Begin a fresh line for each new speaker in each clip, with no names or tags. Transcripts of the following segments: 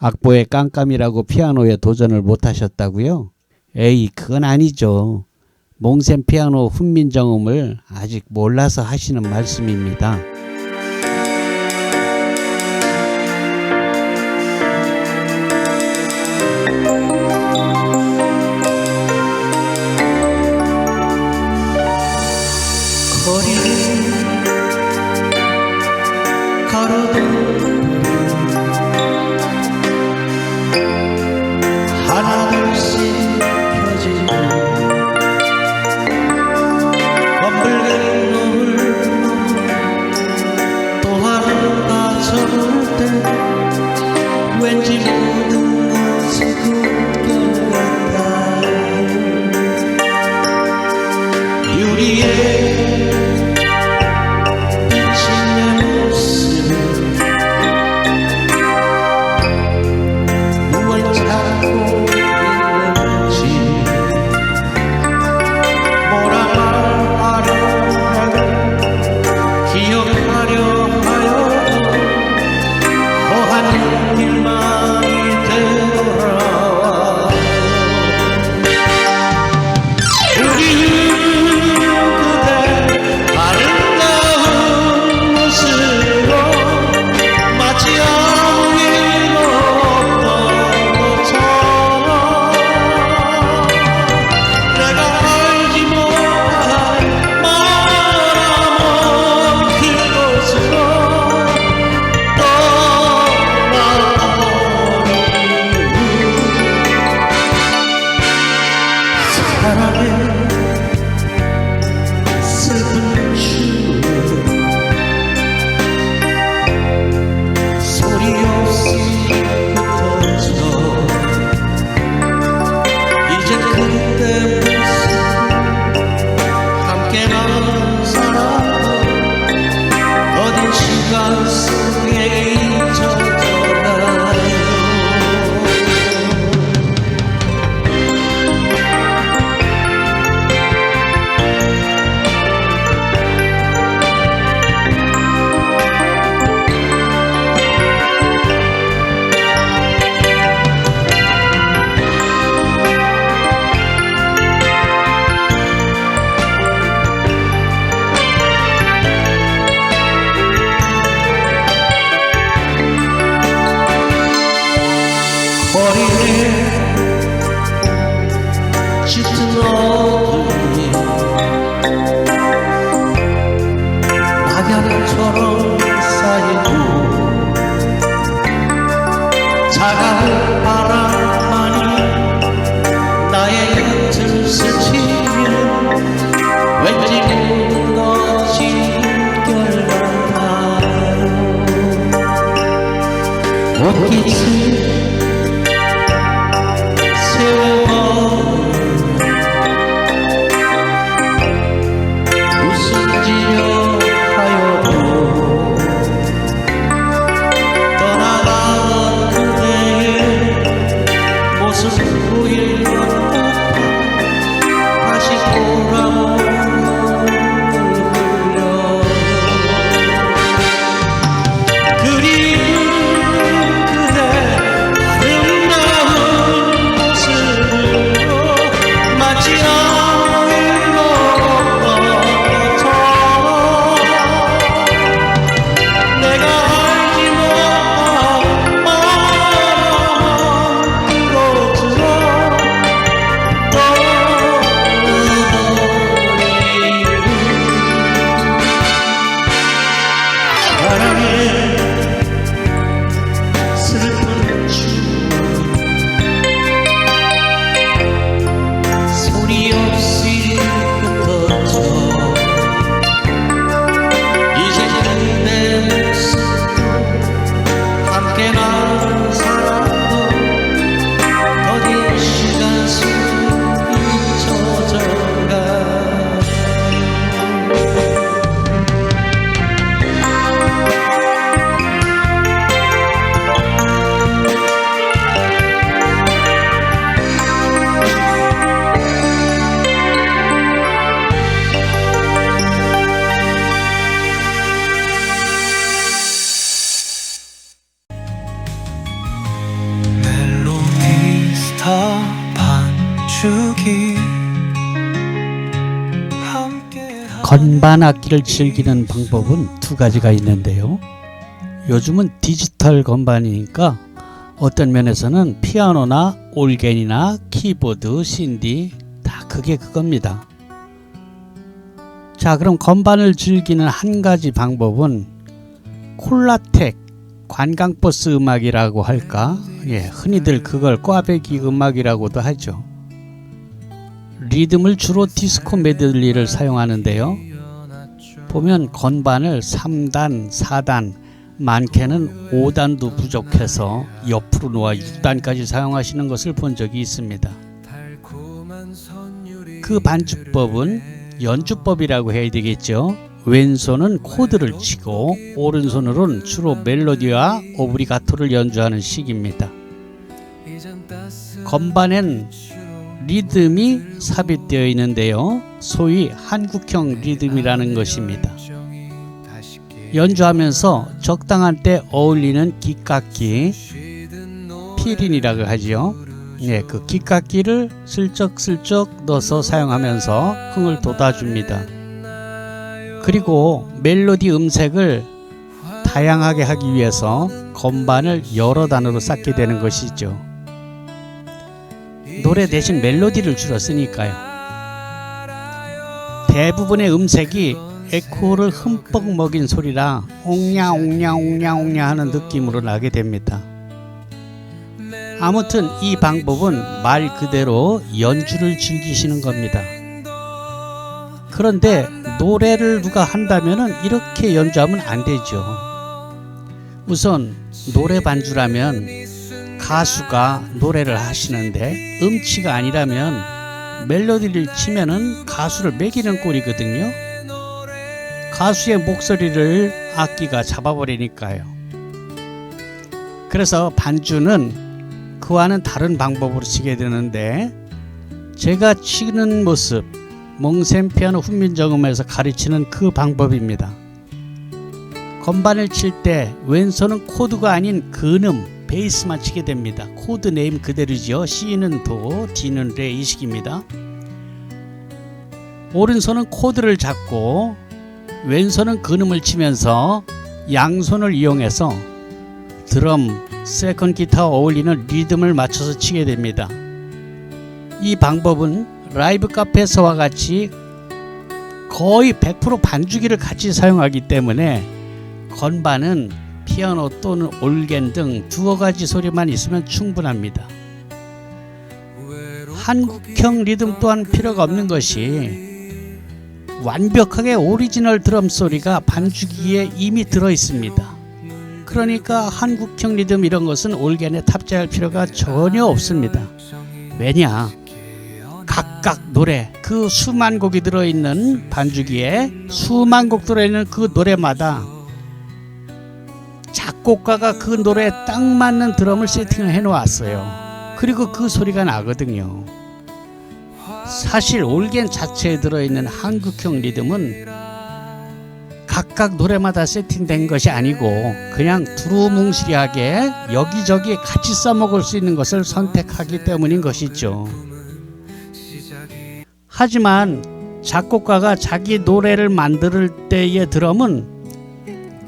악보의 깜깜이라고 피아노에 도전을 못하셨다고요? 에이, 그건 아니죠. 몽센 피아노 훈민정음을 아직 몰라서 하시는 말씀입니다.
거리를 가로등 하나둘씩 펴지고 검붉은 노을 또 하루 다쳐올 때 왠지 모든 것이 꿈결 같아. 유리에 슬픈 추억 소리 없이 흩어져 이제 그때 모습 함께 나눈 사람 어딘 시간 속에 잊혀져가요. 머리에 짙은 어둠이 낙엽처럼 쌓이고 차가운 바람만이 나의 곁을 스치면 왠지 모든 것이 꿈결 같아요. 옷깃을 웃음지려 하여도 떠나간 그대의 모습 보일 것도 다시 돌아오는 흘려 그리운 그대
건반 악기를 즐기는 방법은 두 가지가 있는데요. 요즘은 디지털 건반이니까 어떤 면에서는 피아노나 올겐이나 키보드, 신디 다 그게 그겁니다. 자, 그럼 건반을 즐기는 한 가지 방법은 콜라텍, 관광버스 음악이라고 할까? 흔히들 그걸 꽈배기 음악이라고도 하죠. 리듬을 주로 디스코 메들리를 사용하는데요. 보면 건반을 3단, 4단, 많게는 5단도 부족해서 옆으로 놓아 6단까지 사용하시는 것을 본 적이 있습니다. 그 반주법은 연주법이라고 해야 되겠죠. 왼손은 코드를 치고 오른손으로는 주로 멜로디와 오브리가토를 연주하는 식입니다. 건반엔 리듬이 삽입되어 있는데요. 소위 한국형 리듬이라는 것입니다. 연주하면서 적당한 때 어울리는 깃깎기, 피린이라고 하지요. 그 깃깎기를 슬쩍슬쩍 넣어서 사용하면서 흥을 돋아줍니다. 그리고 멜로디 음색을 다양하게 하기 위해서 건반을 여러 단으로 쌓게 되는 것이죠. 노래 대신 멜로디를 주로 쓰니까요. 대부분의 음색이 에코를 흠뻑 먹인 소리라 옹냐 옹냐 옹냐 옹냐 하는 느낌으로 나게 됩니다. 아무튼 이 방법은 말 그대로 연주를 즐기시는 겁니다. 그런데 노래를 누가 한다면 이렇게 연주하면 안 되죠. 우선 노래 반주라면 가수가 노래를 하시는데 음치가 아니라면 멜로디를 치면은 가수를 매기는 꼴이거든요. 가수의 목소리를 악기가 잡아버리니까요. 그래서 반주는 그와는 다른 방법으로 치게 되는데, 제가 치는 모습 몽셈 피아노 훈민정음에서 가르치는 그 방법입니다. 건반을 칠 때 왼손은 코드가 아닌 근음, 베이스만 치게 됩니다. 코드 네임 그대로죠. C는 도, D는 레 이 식입니다. 오른손은 코드를 잡고 왼손은 근음을 치면서 양손을 이용해서 드럼, 세컨 기타와 어울리는 리듬을 맞춰서 치게 됩니다. 이 방법은 라이브 카페에서와 같이 거의 100% 반주기를 같이 사용하기 때문에 건반은 피아노 또는 올겐 등 두어 가지 소리만 있으면 충분합니다. 한국형 리듬 또한 필요가 없는 것이 완벽하게 오리지널 드럼 소리가 반주기에 이미 들어 있습니다. 그러니까 한국형 리듬 이런 것은 올겐에 탑재할 필요가 전혀 없습니다. 왜냐? 각각 노래, 그 수만 곡이 들어있는 반주기에 수만 곡 들어있는 그 노래마다 작곡가가 그 노래에 딱 맞는 드럼을 세팅을 해 놓았어요. 그리고 그 소리가 나거든요. 사실 올겐 자체에 들어있는 한국형 리듬은 각각 노래마다 세팅된 것이 아니고 그냥 두루뭉실하게 여기저기 같이 써먹을 수 있는 것을 선택하기 때문인 것이죠. 하지만 작곡가가 자기 노래를 만들 때의 드럼은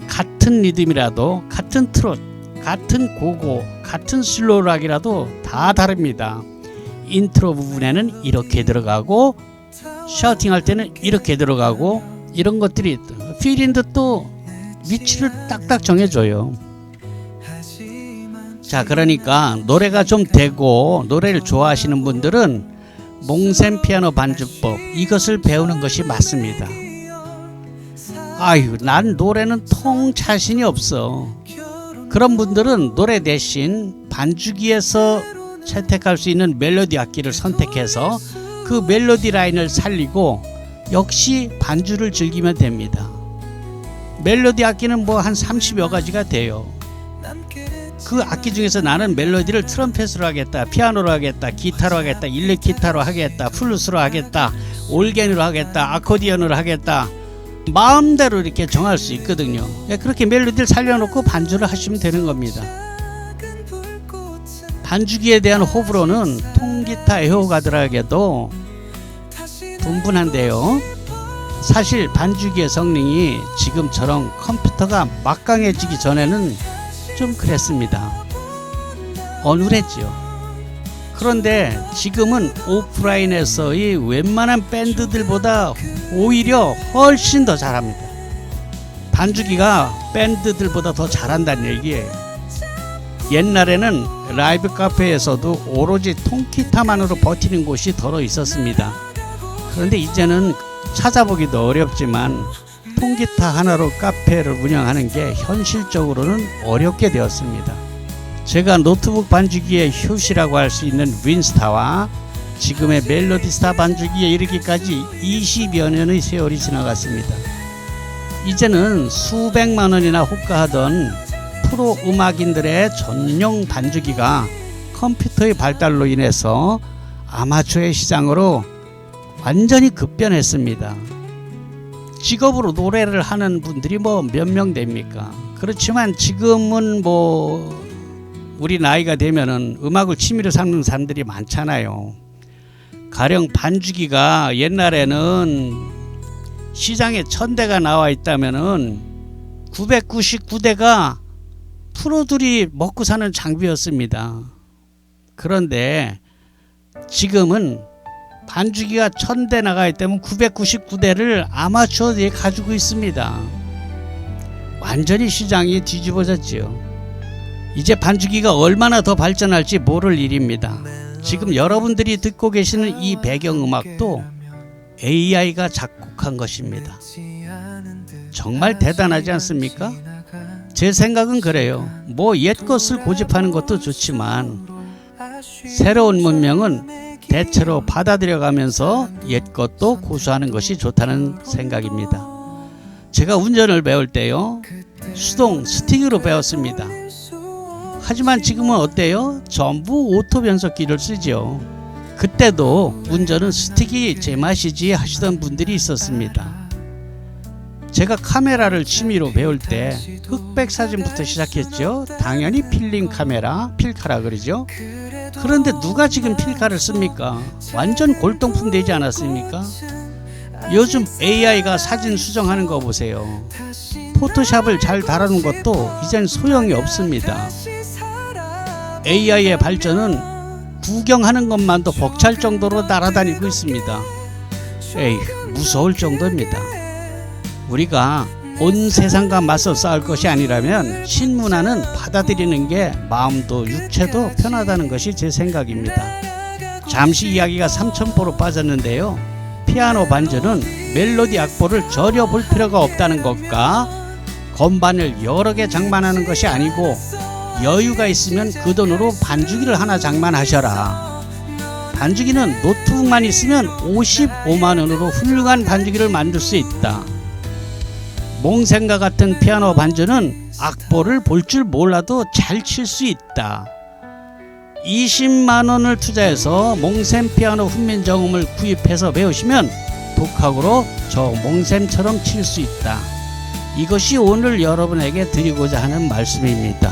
같은 리듬이라도, 같은 트롯, 같은 고고, 같은 슬로우락이라도 다 다릅니다. 인트로 부분에는 이렇게 들어가고 샤우팅할 때는 이렇게 들어가고 이런 것들이 필인도 또 위치를 딱딱 정해줘요. 자, 그러니까 노래가 좀 되고 노래를 좋아하시는 분들은 몽셈 피아노 반주법 이것을 배우는 것이 맞습니다. 아유, 난 노래는 통 자신이 없어. 그런 분들은 노래 대신 반주기에서 채택할 수 있는 멜로디 악기를 선택해서 그 멜로디 라인을 살리고 역시 반주를 즐기면 됩니다. 멜로디 악기는 뭐 한 30여 가지가 돼요. 그 악기 중에서 나는 멜로디를 트럼펫으로 하겠다, 피아노로 하겠다, 기타로 하겠다, 일렉 기타로 하겠다, 플루스로 하겠다, 올겐으로 하겠다, 아코디언으로 하겠다, 마음대로 이렇게 정할 수 있거든요. 그렇게 멜로디를 살려놓고 반주를 하시면 되는 겁니다. 반주기에 대한 호불호는 통기타 애호가들에게도 분분한데요. 사실 반주기의 성능이 지금처럼 컴퓨터가 막강해지기 전에는 좀 그랬습니다. 어눌했죠. 그런데 지금은 오프라인에서의 웬만한 밴드들보다 오히려 훨씬 더 잘합니다. 반주기가 밴드들보다 더 잘한다는 얘기예요. 옛날에는 라이브 카페에서도 오로지 통기타만으로 버티는 곳이 더러 있었습니다. 그런데 이제는 찾아보기도 어렵지만 통기타 하나로 카페를 운영하는 게 현실적으로는 어렵게 되었습니다. 제가 노트북 반주기의 효시라고 할 수 있는 윈스타와 지금의 멜로디스타 반주기에 이르기까지 20여 년의 세월이 지나갔습니다. 이제는 수백만 원이나 호가하던 프로 음악인들의 전용 반주기가 컴퓨터의 발달로 인해서 아마추어의 시장으로 완전히 급변했습니다. 직업으로 노래를 하는 분들이 몇 명 됩니까? 그렇지만 지금은 우리 나이가 되면은 음악을 취미로 삼는 사람들이 많잖아요. 가령 반주기가 옛날에는 시장에 1000대가 나와 있다면은 999대가 프로들이 먹고 사는 장비였습니다. 그런데 지금은 반주기가 1000대 나가 있다면 999대를 아마추어들이 가지고 있습니다. 완전히 시장이 뒤집어졌지요. 이제 반주기가 얼마나 더 발전할지 모를 일입니다. 지금 여러분들이 듣고 계시는 이 배경음악도 AI가 작곡한 것입니다. 정말 대단하지 않습니까? 제 생각은 그래요. 옛것을 고집하는 것도 좋지만 새로운 문명은 대체로 받아들여가면서 옛것도 고수하는 것이 좋다는 생각입니다. 제가 운전을 배울 때요, 수동 스틱으로 배웠습니다. 하지만 지금은 어때요? 전부 오토 변속기를 쓰죠. 그때도 운전은 스틱이 제맛이지 하시던 분들이 있었습니다. 제가 카메라를 취미로 배울 때 흑백 사진부터 시작했죠. 당연히 필름 카메라, 필카라 그러죠. 그런데 누가 지금 필카를 씁니까? 완전 골동품 되지 않았습니까? 요즘 AI가 사진 수정하는 거 보세요. 포토샵을 잘 다루는 것도 이젠 소용이 없습니다. AI의 발전은 구경하는 것만도 벅찰 정도로 날아다니고 있습니다. 무서울 정도입니다. 우리가 온 세상과 맞서 싸울 것이 아니라면 신문화는 받아들이는 게 마음도 육체도 편하다는 것이 제 생각입니다. 잠시 이야기가 삼천포로 빠졌는데요. 피아노 반주는 멜로디 악보를 전혀 볼 필요가 없다는 것과 건반을 여러 개 장만하는 것이 아니고 여유가 있으면 그 돈으로 반주기를 하나 장만하셔라. 반주기는 노트북만 있으면 55만원으로 훌륭한 반주기를 만들 수 있다. 몽생과 같은 피아노 반주는 악보를 볼 줄 몰라도 잘 칠 수 있다. 20만원을 투자해서 몽셈 피아노 훈민정음을 구입해서 배우시면 독학으로 저 몽셈처럼 칠 수 있다. 이것이 오늘 여러분에게 드리고자 하는 말씀입니다.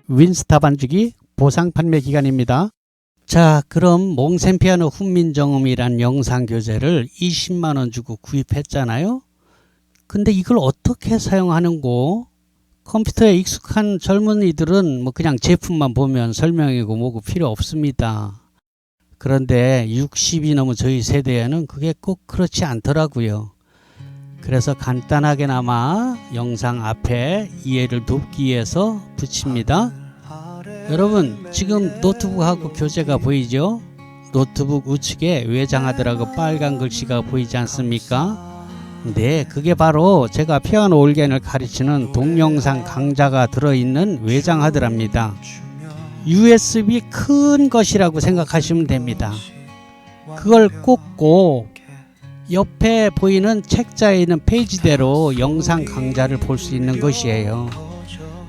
윈스타 반주기 보상 판매 기간입니다. 자, 그럼 몽셈 피아노 훈민정음이란 영상 교재를 20만원 주고 구입했잖아요. 근데 이걸 어떻게 사용하는고? 컴퓨터에 익숙한 젊은이들은 그냥 제품만 보면 설명이고 뭐고 필요 없습니다. 그런데 60이 넘은 저희 세대에는 그게 꼭 그렇지 않더라고요. 그래서 간단하게나마 영상 앞에 이해를 돕기 위해서 붙입니다. 여러분, 지금 노트북하고 교재가 보이죠? 노트북 우측에 외장하드라고 빨간 글씨가 보이지 않습니까? 네, 그게 바로 제가 피아노 올겐을 가르치는 동영상 강좌가 들어있는 외장하드랍니다. USB 큰 것이라고 생각하시면 됩니다. 그걸 꽂고 옆에 보이는 책자에 있는 페이지대로 영상 강좌를 볼 수 있는 것이에요.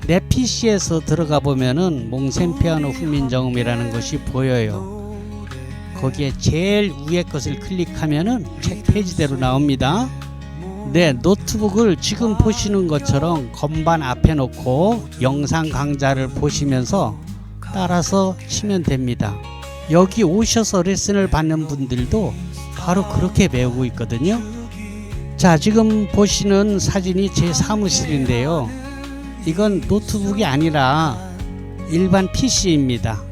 내 PC에서 들어가 보면은 몽셈 피아노 훈민정음이라는 것이 보여요. 거기에 제일 위에 것을 클릭하면은 책 페이지대로 나옵니다. 네, 노트북을 지금 보시는 것처럼 건반 앞에 놓고 영상 강좌를 보시면서 따라서 치면 됩니다. 여기 오셔서 레슨을 받는 분들도 바로 그렇게 배우고 있거든요. 자, 지금 보시는 사진이 제 사무실인데요. 이건 노트북이 아니라 일반 PC입니다.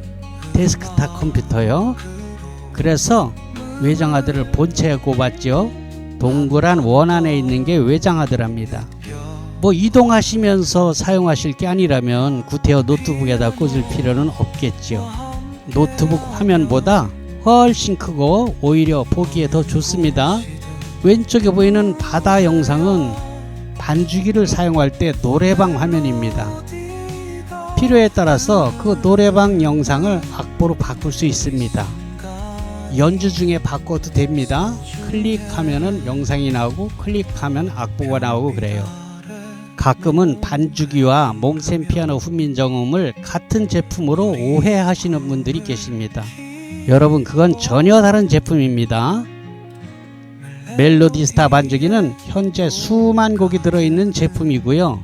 데스크탑 컴퓨터요. 그래서 외장하드를 본체에 꼽았죠. 동그란 원 안에 있는 게 외장하드랍니다. 뭐 이동하시면서 사용하실 게 아니라면 구태여 노트북에다 꽂을 필요는 없겠죠. 노트북 화면보다 훨씬 크고 오히려 보기에 더 좋습니다. 왼쪽에 보이는 바다 영상은 반주기를 사용할 때 노래방 화면입니다. 필요에 따라서 그 노래방 영상을 악보로 바꿀 수 있습니다. 연주 중에 바꿔도 됩니다. 클릭하면은 영상이 나오고 클릭하면 악보가 나오고 그래요. 가끔은 반주기와 몽센 피아노 훈민정음을 같은 제품으로 오해하시는 분들이 계십니다. 여러분, 그건 전혀 다른 제품입니다. 멜로디스타 반주기는 현재 수만 곡이 들어있는 제품이고요.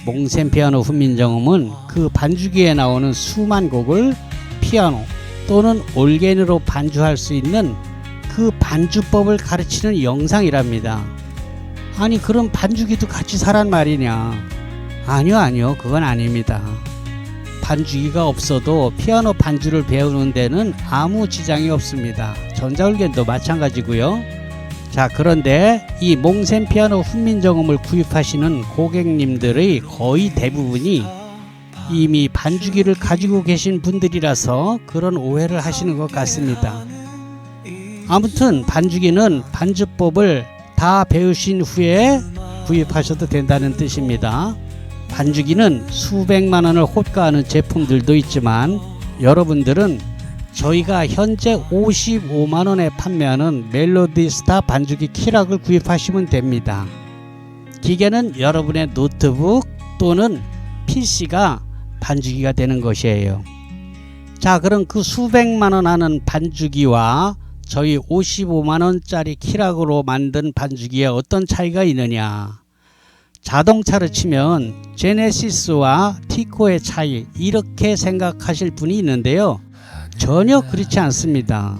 몽센 피아노 훈민정음은 그 반주기에 나오는 수만 곡을 피아노 또는 올게인으로 반주할 수 있는 그 반주법을 가르치는 영상이랍니다. 아니, 그럼 반주기도 같이 사란 말이냐? 아니요, 그건 아닙니다. 반주기가 없어도 피아노 반주를 배우는 데는 아무 지장이 없습니다. 전자올겐도 마찬가지고요. 자, 그런데 이 몽센 피아노 훈민정음을 구입하시는 고객님들의 거의 대부분이 이미 반주기를 가지고 계신 분들이라서 그런 오해를 하시는 것 같습니다. 아무튼 반주기는 반주법을 다 배우신 후에 구입하셔도 된다는 뜻입니다. 반주기는 수백만 원을 호가하는 제품들도 있지만 여러분들은 저희가 현재 55만 원에 판매하는 멜로디스타 반주기 키락을 구입하시면 됩니다. 기계는 여러분의 노트북 또는 PC가 반주기가 되는 것이에요. 자, 그럼 그 수백만 원 하는 반주기와 저희 55만 원짜리 키락으로 만든 반주기에 어떤 차이가 있느냐? 자동차를 치면 제네시스와 티코의 차이, 이렇게 생각하실 분이 있는데요. 전혀 그렇지 않습니다.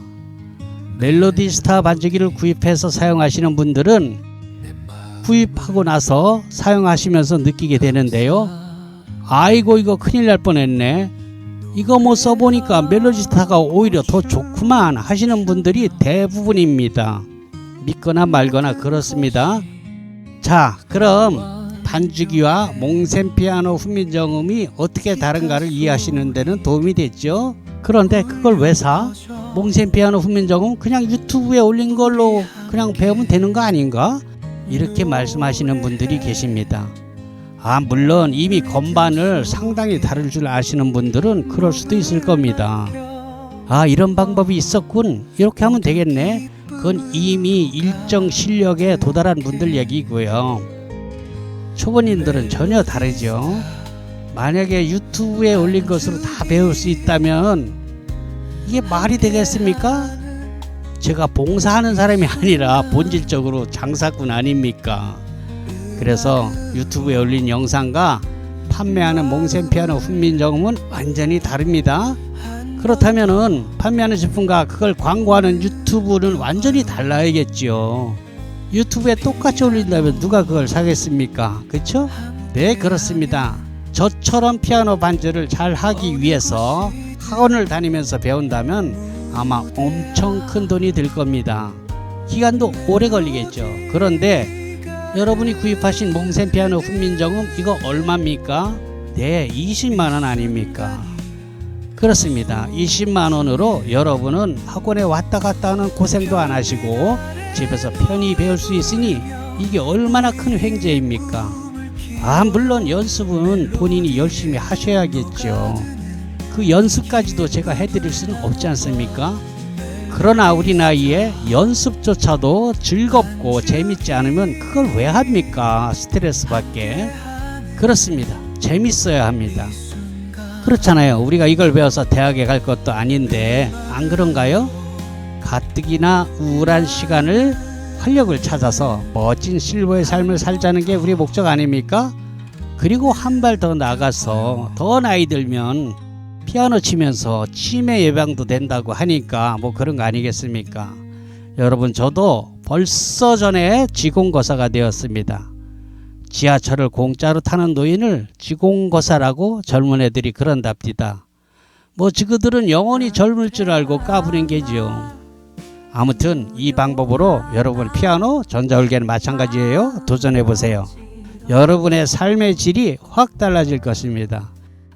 멜로디스타 반주기를 구입해서 사용하시는 분들은 구입하고 나서 사용하시면서 느끼게 되는데요. 아이고, 이거 큰일 날 뻔했네. 이거 뭐 써보니까 멜로디스타가 오히려 더 좋구만 하시는 분들이 대부분입니다. 믿거나 말거나 그렇습니다. 자, 그럼 반주기와 몽센 피아노 훈민정음이 어떻게 다른가를 이해하시는 데는 도움이 됐죠. 그런데 그걸 왜 사? 몽센 피아노 훈민정음 그냥 유튜브에 올린 걸로 그냥 배우면 되는 거 아닌가? 이렇게 말씀하시는 분들이 계십니다. 물론 이미 건반을 상당히 다룰 줄 아시는 분들은 그럴 수도 있을 겁니다. 이런 방법이 있었군, 이렇게 하면 되겠네. 그건 이미 일정 실력에 도달한 분들 얘기고요. 초보님들은 전혀 다르죠. 만약에 유튜브에 올린 것으로 다 배울 수 있다면 이게 말이 되겠습니까? 제가 봉사하는 사람이 아니라 본질적으로 장사꾼 아닙니까? 그래서 유튜브에 올린 영상과 판매하는 몽센 피아노 훈민정음은 완전히 다릅니다. 그렇다면은 판매하는 제품과 그걸 광고하는 유튜브는 완전히 달라야겠죠. 유튜브에 똑같이 올린다면 누가 그걸 사겠습니까? 그렇죠? 네, 그렇습니다. 저처럼 피아노 반주를 잘 하기 위해서 학원을 다니면서 배운다면 아마 엄청 큰 돈이 들 겁니다. 기간도 오래 걸리겠죠. 그런데 여러분이 구입하신 몽센 피아노 훈민정음 이거 얼마입니까? 네, 20만원 아닙니까? 그렇습니다. 20만원으로 여러분은 학원에 왔다 갔다 하는 고생도 안 하시고 집에서 편히 배울 수 있으니 이게 얼마나 큰 횡재입니까? 물론 연습은 본인이 열심히 하셔야겠죠. 그 연습까지도 제가 해드릴 수는 없지 않습니까? 그러나 우리 나이에 연습조차도 즐겁고 재밌지 않으면 그걸 왜 합니까? 스트레스 받게. 그렇습니다. 재밌어야 합니다. 그렇잖아요. 우리가 이걸 배워서 대학에 갈 것도 아닌데 안 그런가요? 가뜩이나 우울한 시간을 활력을 찾아서 멋진 실버의 삶을 살자는 게 우리 목적 아닙니까? 그리고 한 발 더 나가서 더 나이 들면 피아노 치면서 치매 예방도 된다고 하니까 뭐 그런 거 아니겠습니까? 여러분, 저도 벌써 전에 지공거사가 되었습니다. 지하철을 공짜로 타는 노인을 지공거사라고 젊은 애들이 그런답니다. 뭐 지그들은 영원히 젊을 줄 알고 까부린 게지요. 아무튼 이 방법으로 여러분 피아노, 전자올개는 마찬가지예요. 도전해보세요. 여러분의 삶의 질이 확 달라질 것입니다.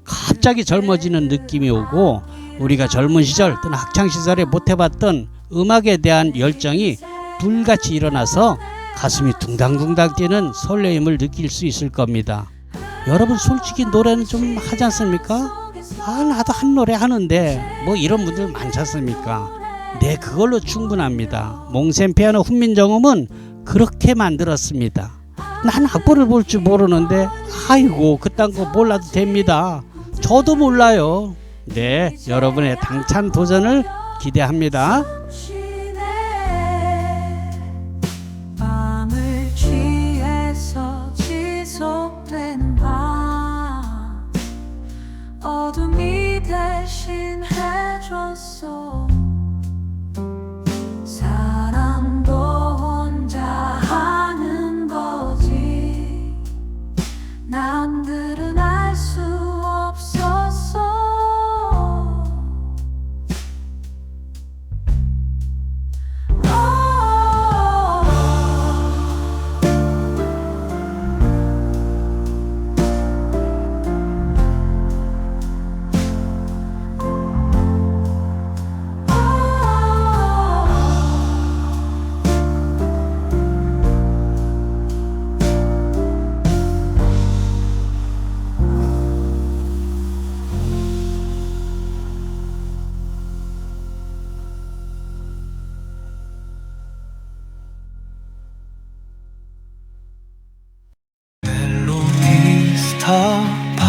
갑자기 젊어지는 느낌이 오고 우리가 젊은 시절 또는 학창시절에 못해봤던 음악에 대한 열정이 불같이 일어나서 가슴이 둥당둥당 뛰는 설레임을 느낄 수 있을 겁니다. 여러분, 솔직히 노래는 좀 하지 않습니까? 나도 한 노래 하는데 뭐 이런 분들 많지 않습니까? 네, 그걸로 충분합니다. 몽센 피아노 훈민정음은 그렇게 만들었습니다. 난 악보를 볼 줄 모르는데 아이고 그딴 거 몰라도 됩니다. 저도 몰라요. 네, 여러분의 당찬 도전을 기대합니다.
밤을 취해서 지속되는 밤 어둠이 대신 해줬어. 사랑도 혼자 하는 거지 남들은 알 수 없었어.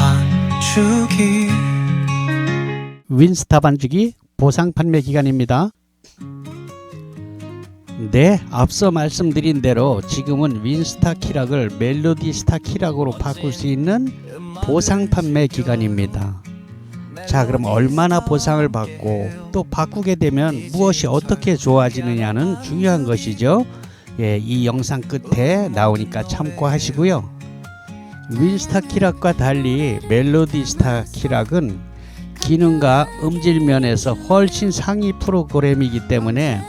반죽이
윈스타 반죽이 보상 판매 기간입니다. 네, 앞서 말씀드린 대로 지금은 윈스타 키락을 멜로디 스타 키락으로 바꿀 수 있는 보상 판매 기간입니다. 자, 그럼 얼마나 보상을 받고 또 바꾸게 되면 무엇이 어떻게 좋아지느냐는 중요한 것이죠. 예, 이 영상 끝에 나오니까 참고하시고요. 윈스타 키락과 달리 멜로디 스타 키락은 기능과 음질 면에서 훨씬 상위 프로그램이기 때문에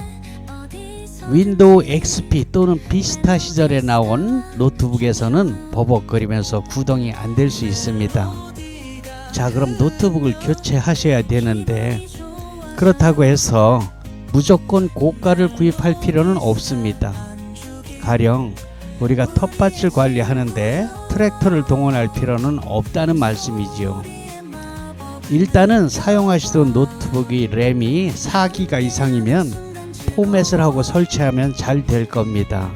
윈도우 XP 또는 비스타 시절에 나온 노트북에서는 버벅거리면서 구동이 안 될 수 있습니다. 자, 그럼 노트북을 교체하셔야 되는데 그렇다고 해서 무조건 고가를 구입할 필요는 없습니다. 가령 우리가 텃밭을 관리하는데 트랙터를 동원할 필요는 없다는 말씀이지요. 일단은 사용하시던 노트북이 램이 4기가 이상이면 포맷을 하고 설치하면 잘 될 겁니다.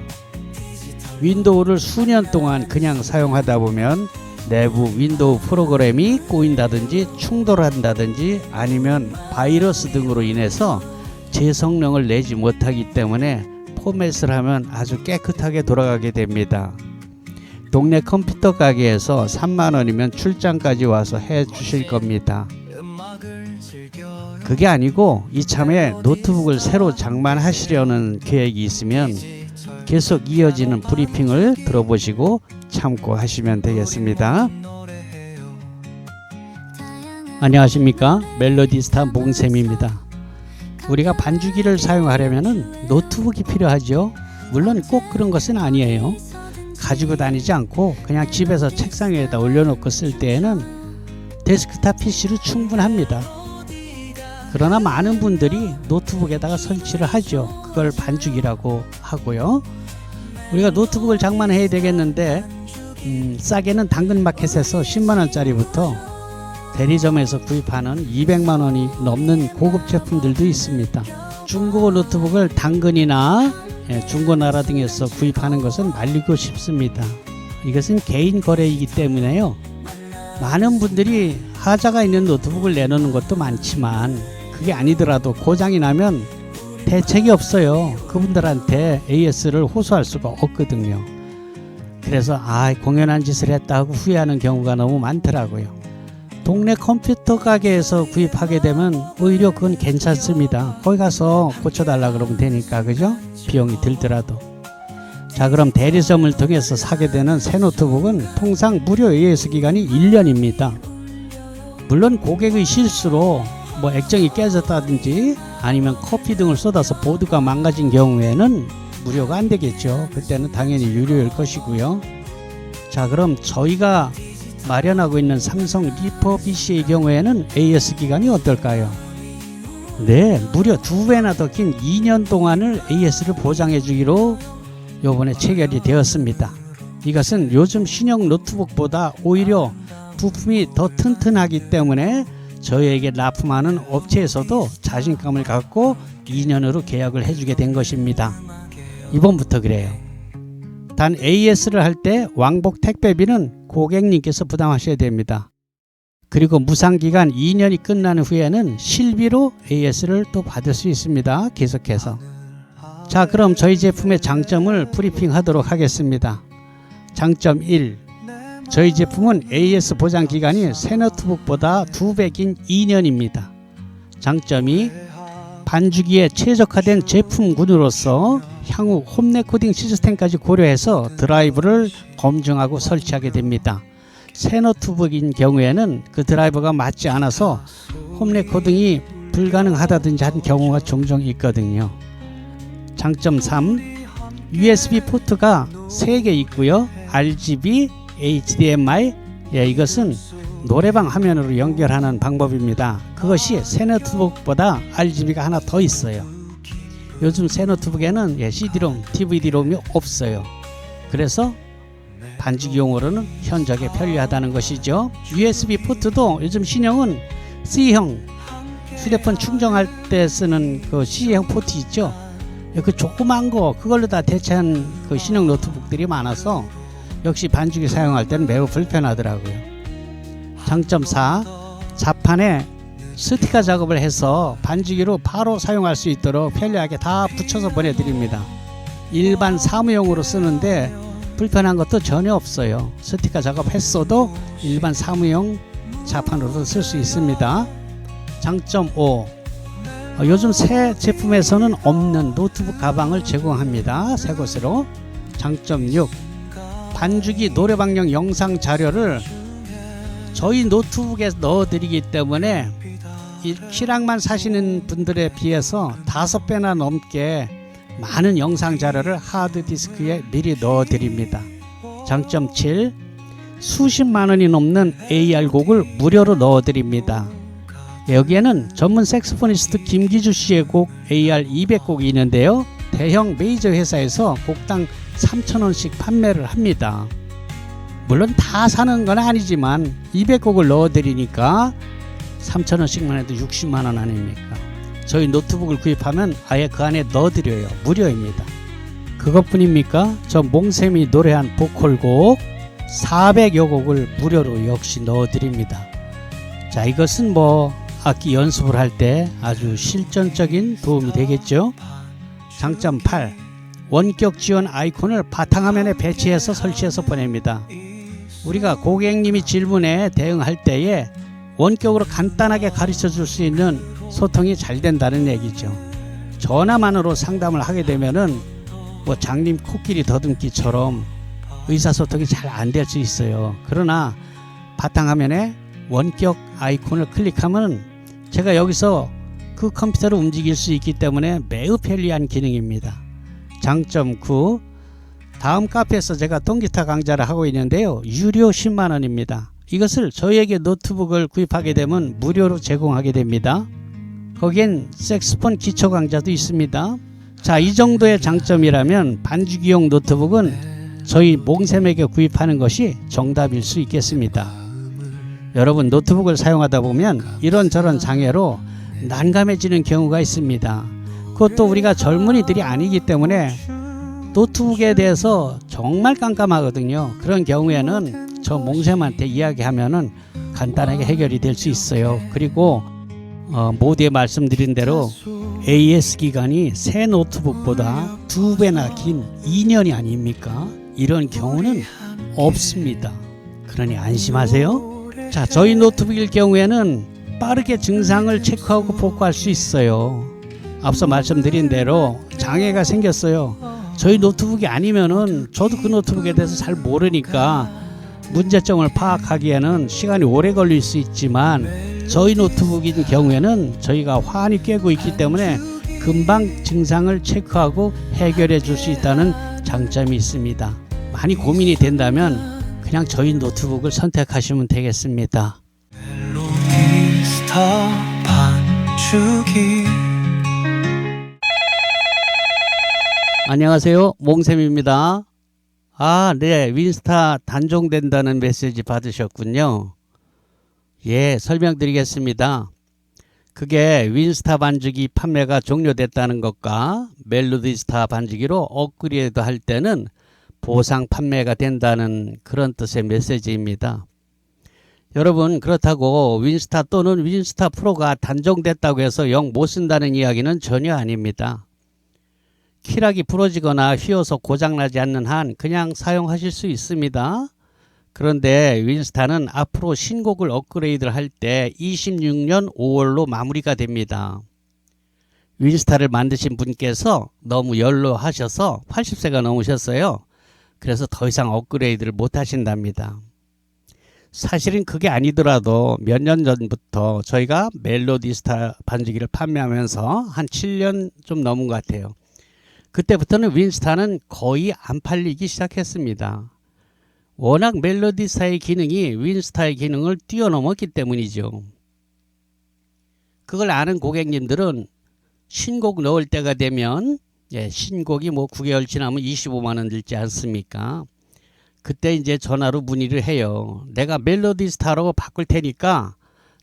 윈도우를 수년 동안 그냥 사용하다 보면 내부 윈도우 프로그램이 꼬인다든지 충돌한다든지 아니면 바이러스 등으로 인해서 제 성능을 내지 못하기 때문에 포맷을 하면 아주 깨끗하게 돌아가게 됩니다. 동네 컴퓨터 가게에서 3만원이면 출장까지 와서 해 주실 겁니다. 그게 아니고 이참에 노트북을 새로 장만하시려는 계획이 있으면 계속 이어지는 브리핑을 들어보시고 참고하시면 되겠습니다. 안녕하십니까, 멜로디스타 몽쌤입니다. 우리가 반주기를 사용하려면 노트북이 필요하죠. 물론 꼭 그런 것은 아니에요. 가지고 다니지 않고 그냥 집에서 책상 위에다 올려놓고 쓸 때에는 데스크탑 PC로 충분합니다. 그러나 많은 분들이 노트북에다가 설치를 하죠. 그걸 반죽이라고 하고요. 우리가 노트북을 장만해야 되겠는데 싸게는 당근마켓에서 10만원짜리부터 대리점에서 구입하는 200만원이 넘는 고급 제품들도 있습니다. 중고 노트북을 당근이나 중고나라 등에서 구입하는 것은 말리고 싶습니다. 이것은 개인 거래이기 때문에요. 많은 분들이 하자가 있는 노트북을 내놓는 것도 많지만 그게 아니더라도 고장이 나면 대책이 없어요. 그분들한테 AS를 호소할 수가 없거든요. 그래서 공연한 짓을 했다 하고 후회하는 경우가 너무 많더라고요. 동네 컴퓨터 가게에서 구입하게 되면 오히려 그건 괜찮습니다. 거기 가서 고쳐달라 그러면 되니까, 그죠? 비용이 들더라도. 자, 그럼 대리점을 통해서 사게 되는 새 노트북은 통상 무료 AS 기간이 1년입니다. 물론 고객의 실수로 액정이 깨졌다든지 아니면 커피 등을 쏟아서 보드가 망가진 경우에는 무료가 안 되겠죠. 그때는 당연히 유료일 것이고요. 자, 그럼 저희가 마련하고 있는 삼성 리퍼 PC의 경우에는 AS 기간이 어떨까요? 네, 무려 2배나 더 긴 2년 동안을 AS를 보장해 주기로 요번에 체결이 되었습니다. 이것은 요즘 신형 노트북보다 오히려 부품이 더 튼튼하기 때문에 저희에게 납품하는 업체에서도 자신감을 갖고 2년으로 계약을 해주게 된 것입니다. 이번부터 그래요. 단 AS를 할 때 왕복 택배비는 고객님께서 부담하셔야 됩니다. 그리고 무상기간 2년이 끝난 후에는 실비로 AS를 또 받을 수 있습니다. 계속해서. 자, 그럼 저희 제품의 장점을 브리핑하도록 하겠습니다. 장점 1. 저희 제품은 AS 보장 기간이 새 노트북보다 2배 긴 2년입니다. 장점 2. 반주기에 최적화된 제품군으로서 향후 홈 레코딩 시스템까지 고려해서 드라이브를 검증하고 설치하게 됩니다. 새 노트북인 경우에는 그 드라이버가 맞지 않아서 홈 레코딩이 불가능하다든지 하는 경우가 종종 있거든요. 장점 3. USB 포트가 3개 있고요. RGB, HDMI, 이것은 노래방 화면으로 연결하는 방법입니다. 그것이 새 노트북보다 RGB가 하나 더 있어요. 요즘 새 노트북에는 CD롬, DVD롬이 없어요. 그래서 반주기용으로는 현저하게 편리하다는 것이죠. USB 포트도 요즘 신형은 C형, 휴대폰 충전할 때 쓰는 그 C형 포트 있죠. 그 조그만 거 그걸로 다 대체한 그 신형 노트북들이 많아서 역시 반주기 사용할 때는 매우 불편하더라고요. 장점 4. 자판에 스티커 작업을 해서 반주기로 바로 사용할 수 있도록 편리하게 다 붙여서 보내드립니다. 일반 사무용으로 쓰는데 불편한 것도 전혀 없어요. 스티커 작업했어도 일반 사무용 자판으로도 쓸 수 있습니다. 장점 5. 요즘 새 제품에서는 없는 노트북 가방을 제공합니다. 새 것으로. 장점 6. 반주기 노래방용 영상 자료를 저희 노트북에 넣어드리기 때문에 키랑만 사시는 분들에 비해서 5배나 넘게 많은 영상 자료를 하드디스크에 미리 넣어드립니다. 장점 7. 수십만 원이 넘는 AR 곡을 무료로 넣어드립니다. 여기에는 전문 색소포니스트 김기주 씨의 곡 AR 200곡이 있는데요. 대형 메이저 회사에서 곡당 3,000원씩 판매를 합니다. 물론 다 사는 건 아니지만 200곡을 넣어드리니까 3,000원씩만 해도 60만 원 아닙니까? 저희 노트북을 구입하면 아예 그 안에 넣어드려요. 무료입니다. 그것뿐입니까? 저 몽쌤이 노래한 보컬곡 400여 곡을 무료로 역시 넣어드립니다. 자, 이것은 악기 연습을 할 때 아주 실전적인 도움이 되겠죠. 장점 8. 원격 지원 아이콘을 바탕화면에 배치해서 설치해서 보냅니다. 우리가 고객님이 질문에 대응할 때에 원격으로 간단하게 가르쳐 줄 수 있는 소통이 잘 된다는 얘기죠. 전화만으로 상담을 하게 되면은 장님 코끼리 더듬기처럼 의사소통이 잘 안 될 수 있어요. 그러나 바탕화면에 원격 아이콘을 클릭하면 제가 여기서 그 컴퓨터를 움직일 수 있기 때문에 매우 편리한 기능입니다. 장점 9. 다음 카페에서 제가 통기타 강좌를 하고 있는데요. 유료 10만 원입니다. 이것을 저희에게 노트북을 구입하게 되면 무료로 제공하게 됩니다. 거기엔 색스폰 기초 강좌도 있습니다. 자, 이 정도의 장점이라면 반주기용 노트북은 저희 몽쌤에게 구입하는 것이 정답일 수 있겠습니다. 여러분, 노트북을 사용하다 보면 이런저런 장애로 난감해지는 경우가 있습니다. 그것도 우리가 젊은이들이 아니기 때문에 노트북에 대해서 정말 깜깜하거든요. 그런 경우에는 저 몽쌤한테 이야기하면은 간단하게 해결이 될 수 있어요. 그리고 모두에 말씀드린 대로 AS 기간이 새 노트북보다 2배나 긴 2년이 아닙니까? 이런 경우는 없습니다. 그러니 안심하세요. 자, 저희 노트북일 경우에는 빠르게 증상을 체크하고 복구할 수 있어요. 앞서 말씀드린 대로 장애가 생겼어요. 저희 노트북이 아니면은 저도 그 노트북에 대해서 잘 모르니까 문제점을 파악하기에는 시간이 오래 걸릴 수 있지만 저희 노트북인 경우에는 저희가 환히 꿰고 있기 때문에 금방 증상을 체크하고 해결해 줄 수 있다는 장점이 있습니다. 많이 고민이 된다면 그냥 저희 노트북을 선택하시면 되겠습니다.
멜로디스타 반주기.
안녕하세요, 몽쌤입니다. 네, 윈스타 단종된다는 메시지 받으셨군요. 예, 설명드리겠습니다. 그게 윈스타 반주기 판매가 종료됐다는 것과 멜로디스타 반주기로 업그레이드 할 때는 보상 판매가 된다는 그런 뜻의 메시지입니다. 여러분, 그렇다고 윈스타 또는 윈스타 프로가 단종됐다고 해서 영 못 쓴다는 이야기는 전혀 아닙니다. 키락이 부러지거나 휘어서 고장나지 않는 한 그냥 사용하실 수 있습니다. 그런데 윈스타는 앞으로 신곡을 업그레이드를 할 때 26년 5월로 마무리가 됩니다. 윈스타를 만드신 분께서 너무 연로하셔서 80세가 넘으셨어요. 그래서 더 이상 업그레이드를 못 하신답니다. 사실은 그게 아니더라도 몇 년 전부터 저희가 멜로디스타 반주기를 판매하면서 한 7년 좀 넘은 것 같아요. 그때부터는 윈스타는 거의 안 팔리기 시작했습니다. 워낙 멜로디스타의 기능이 윈스타의 기능을 뛰어넘었기 때문이죠. 그걸 아는 고객님들은 신곡 넣을 때가 되면 신곡이 9개월 지나면 25만 원 들지 않습니까? 그때 이제 전화로 문의를 해요. 내가 멜로디스타로 바꿀 테니까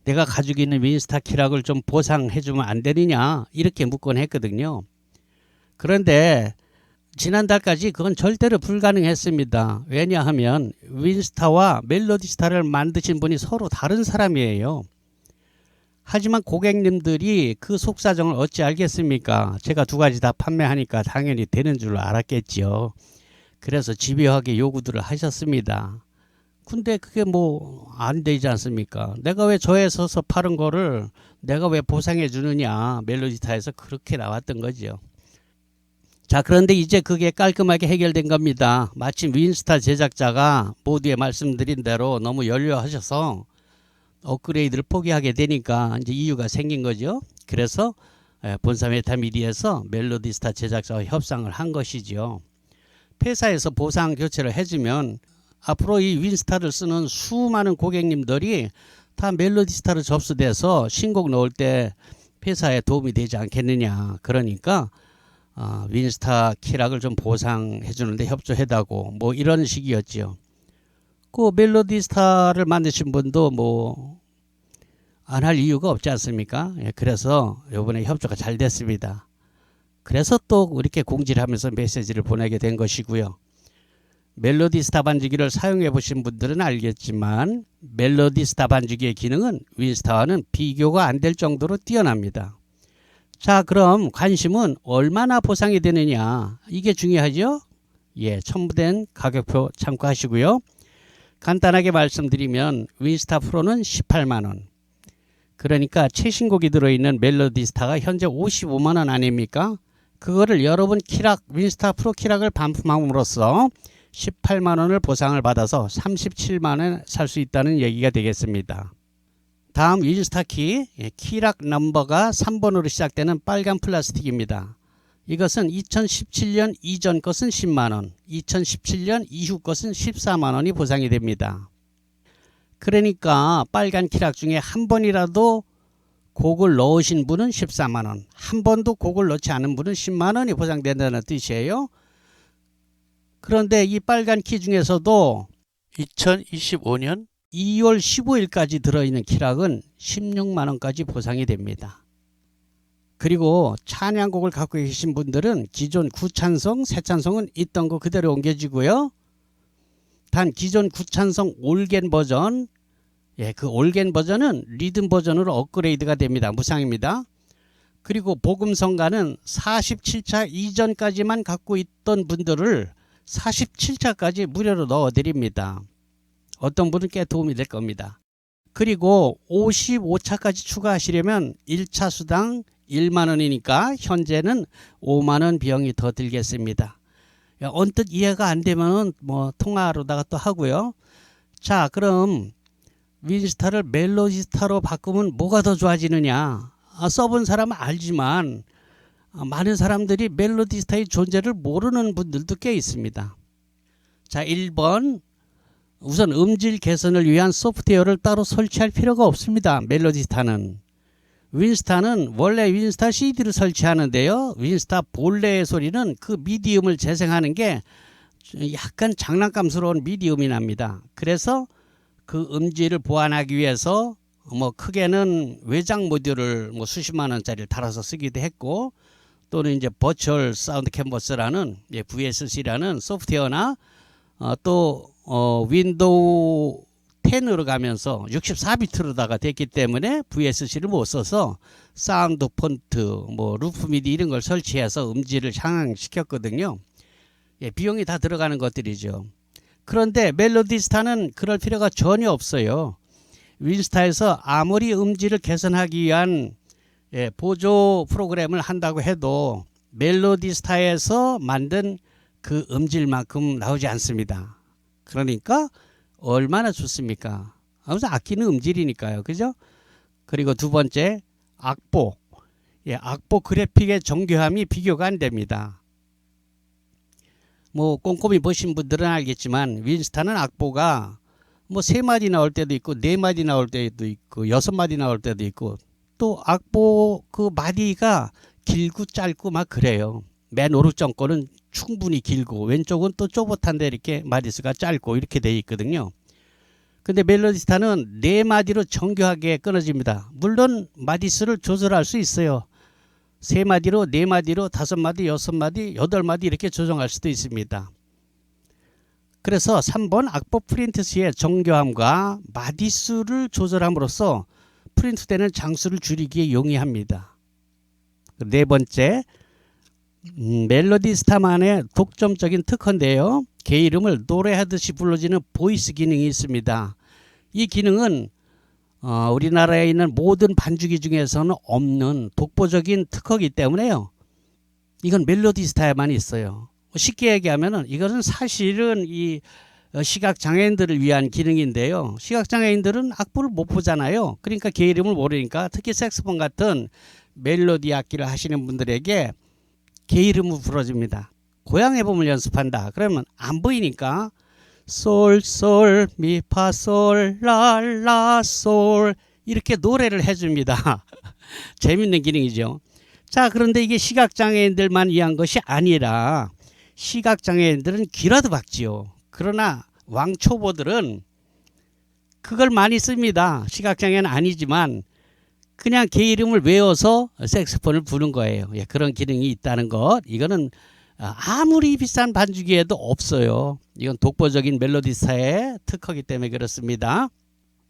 내가 가지고 있는 윈스타 키락을 좀 보상해 주면 안 되느냐, 이렇게 묻곤 했거든요. 그런데 지난달까지 그건 절대로 불가능했습니다. 왜냐하면 윈스타와 멜로디스타를 만드신 분이 서로 다른 사람이에요. 하지만 고객님들이 그 속사정을 어찌 알겠습니까? 제가 두 가지 다 판매하니까 당연히 되는 줄 알았겠지요. 그래서 집요하게 요구들을 하셨습니다. 근데 그게 안 되지 않습니까? 내가 왜 저에 서서 파는 거를 내가 왜 보상해 주느냐, 멜로디스타에서 그렇게 나왔던 거죠. 자, 그런데 이제 그게 깔끔하게 해결된 겁니다. 마침 윈스타 제작자가 모두에 말씀드린 대로 너무 연료하셔서 업그레이드를 포기하게 되니까 이제 이유가 생긴 거죠. 그래서 본사 메타미디에서 멜로디스타 제작자와 협상을 한 것이죠. 회사에서 보상 교체를 해주면 앞으로 이 윈스타를 쓰는 수많은 고객님들이 다 멜로디스타로 접수돼서 신곡 넣을 때 회사에 도움이 되지 않겠느냐. 그러니까 윈스타 키락을 좀 보상해 주는데 협조해달라고 이런 식이었지요. 그 멜로디스타를 만드신 분도 안 할 이유가 없지 않습니까? 그래서 이번에 협조가 잘 됐습니다. 그래서 또 이렇게 공지를 하면서 메시지를 보내게 된 것이고요. 멜로디스타 반주기를 사용해 보신 분들은 알겠지만 멜로디스타 반주기의 기능은 윈스타와는 비교가 안 될 정도로 뛰어납니다. 자, 그럼 관심은 얼마나 보상이 되느냐, 이게 중요하죠. 첨부된 가격표 참고하시고요. 간단하게 말씀드리면 윈스타 프로는 18만원, 그러니까 최신곡이 들어있는 멜로디스타가 현재 55만원 아닙니까? 그거를 여러분 윈스타 프로 키락을 반품함으로써 18만원을 보상을 받아서 37만원에 살 수 있다는 얘기가 되겠습니다. 다음 윈스타 키락 넘버가 3번으로 시작되는 빨간 플라스틱입니다. 이것은 2017년 이전 것은 10만원, 2017년 이후 것은 14만원이 보상이 됩니다. 그러니까 빨간 키락 중에 한 번이라도 곡을 넣으신 분은 14만원, 한 번도 곡을 넣지 않은 분은 10만원이 보상된다는 뜻이에요. 그런데 이 빨간 키 중에서도 2025년 2월 15일까지 들어있는 키락은 16만원까지 보상이 됩니다. 그리고 찬양곡을 갖고 계신 분들은 기존 구찬성, 새찬성은 있던 거 그대로 옮겨지고요. 단 기존 구찬성 올겐 버전, 그 올겐 버전은 리듬 버전으로 업그레이드가 됩니다. 무상입니다. 그리고 복음성가는 47차 이전까지만 갖고 있던 분들을 47차까지 무료로 넣어드립니다. 어떤 분은 꽤 도움이 될 겁니다. 그리고 55차까지 추가하시려면 1차 수당 1만 원이니까 현재는 5만 원 비용이 더 들겠습니다. 언뜻 이해가 안 되면 뭐 통화로다가 또 하고요. 자, 그럼 윈스타를 멜로디스타로 바꾸면 뭐가 더 좋아지느냐? 써본 사람은 알지만 많은 사람들이 멜로디스타의 존재를 모르는 분들도 꽤 있습니다. 자, 1번 우선 음질 개선을 위한 소프트웨어를 따로 설치할 필요가 없습니다. 멜로디스타는. 윈스타는 원래 윈스타 CD를 설치하는데요. 윈스타 본래의 소리는 그 미디움을 재생하는 게 약간 장난감스러운 미디움이 납니다. 그래서 그 음질을 보완하기 위해서 뭐 크게는 외장 모듈을 뭐 수십만 원짜리를 달아서 쓰기도 했고, 또는 이제 버추얼 사운드 캔버스라는 VSC라는 소프트웨어나 또 윈도우 10으로 가면서 64비트로다가 됐기 때문에 VSC를 못 써서 사운드 폰트, 뭐 루프 미디 이런 걸 설치해서 음질을 향상시켰거든요. 비용이 다 들어가는 것들이죠. 그런데 멜로디스타는 그럴 필요가 전혀 없어요. 윈스타에서 아무리 음질을 개선하기 위한 보조 프로그램을 한다고 해도 멜로디스타에서 만든 그 음질만큼 나오지 않습니다. 그러니까 얼마나 좋습니까? 아무튼 악기는 음질이니까요. 그죠? 그리고 두 번째, 악보. 악보 그래픽의 정교함이 비교가 안 됩니다. 뭐 꼼꼼히 보신 분들은 알겠지만 윈스타는 악보가 뭐 3마디 나올 때도 있고 4마디 나올 때도 있고 6마디 나올 때도 있고, 또 악보 그 마디가 길고 짧고 막 그래요. 맨 오른쪽 거는 충분히 길고 왼쪽은 또 쪼봇한데 이렇게 마디수가 짧고 이렇게 돼 있거든요. 근데 멜로디스타는 4마디로 정교하게 끊어집니다. 물론 마디수를 조절할 수 있어요. 3마디로 4마디로 5마디 6마디 8마디 이렇게 조정할 수도 있습니다. 그래서 3번 악보 프린트 시의 정교함과 마디수를 조절함으로써 프린트되는 장수를 줄이기에 용이합니다. 네 번째, 멜로디스타만의 독점적인 특허인데요. 개 이름을 노래하듯이 불러지는 보이스 기능이 있습니다. 이 기능은 우리나라에 있는 모든 반주기 중에서는 없는 독보적인 특허이기 때문에요. 이건 멜로디스타에만 있어요. 쉽게 얘기하면은 이것은 사실은 이 시각장애인들을 위한 기능인데요. 시각장애인들은 악보를 못 보잖아요. 그러니까 개 이름을 모르니까 특히 색소폰 같은 멜로디 악기를 하시는 분들에게 개 이름을 불러줍니다. 고향해봄을 연습한다. 그러면 안 보이니까 솔, 솔, 미, 파, 솔, 라, 라, 솔 이렇게 노래를 해줍니다. 재밌는 기능이죠. 자, 그런데 이게 시각장애인들만 위한 것이 아니라 시각장애인들은 귀라도 박지요. 그러나 왕초보들은 그걸 많이 씁니다. 시각장애는 아니지만 그냥 개 이름을 외워서 색소폰을 부는 거예요. 그런 기능이 있다는 것. 이거는 아무리 비싼 반주기에도 없어요. 이건 독보적인 멜로디스타의 특허이기 때문에 그렇습니다.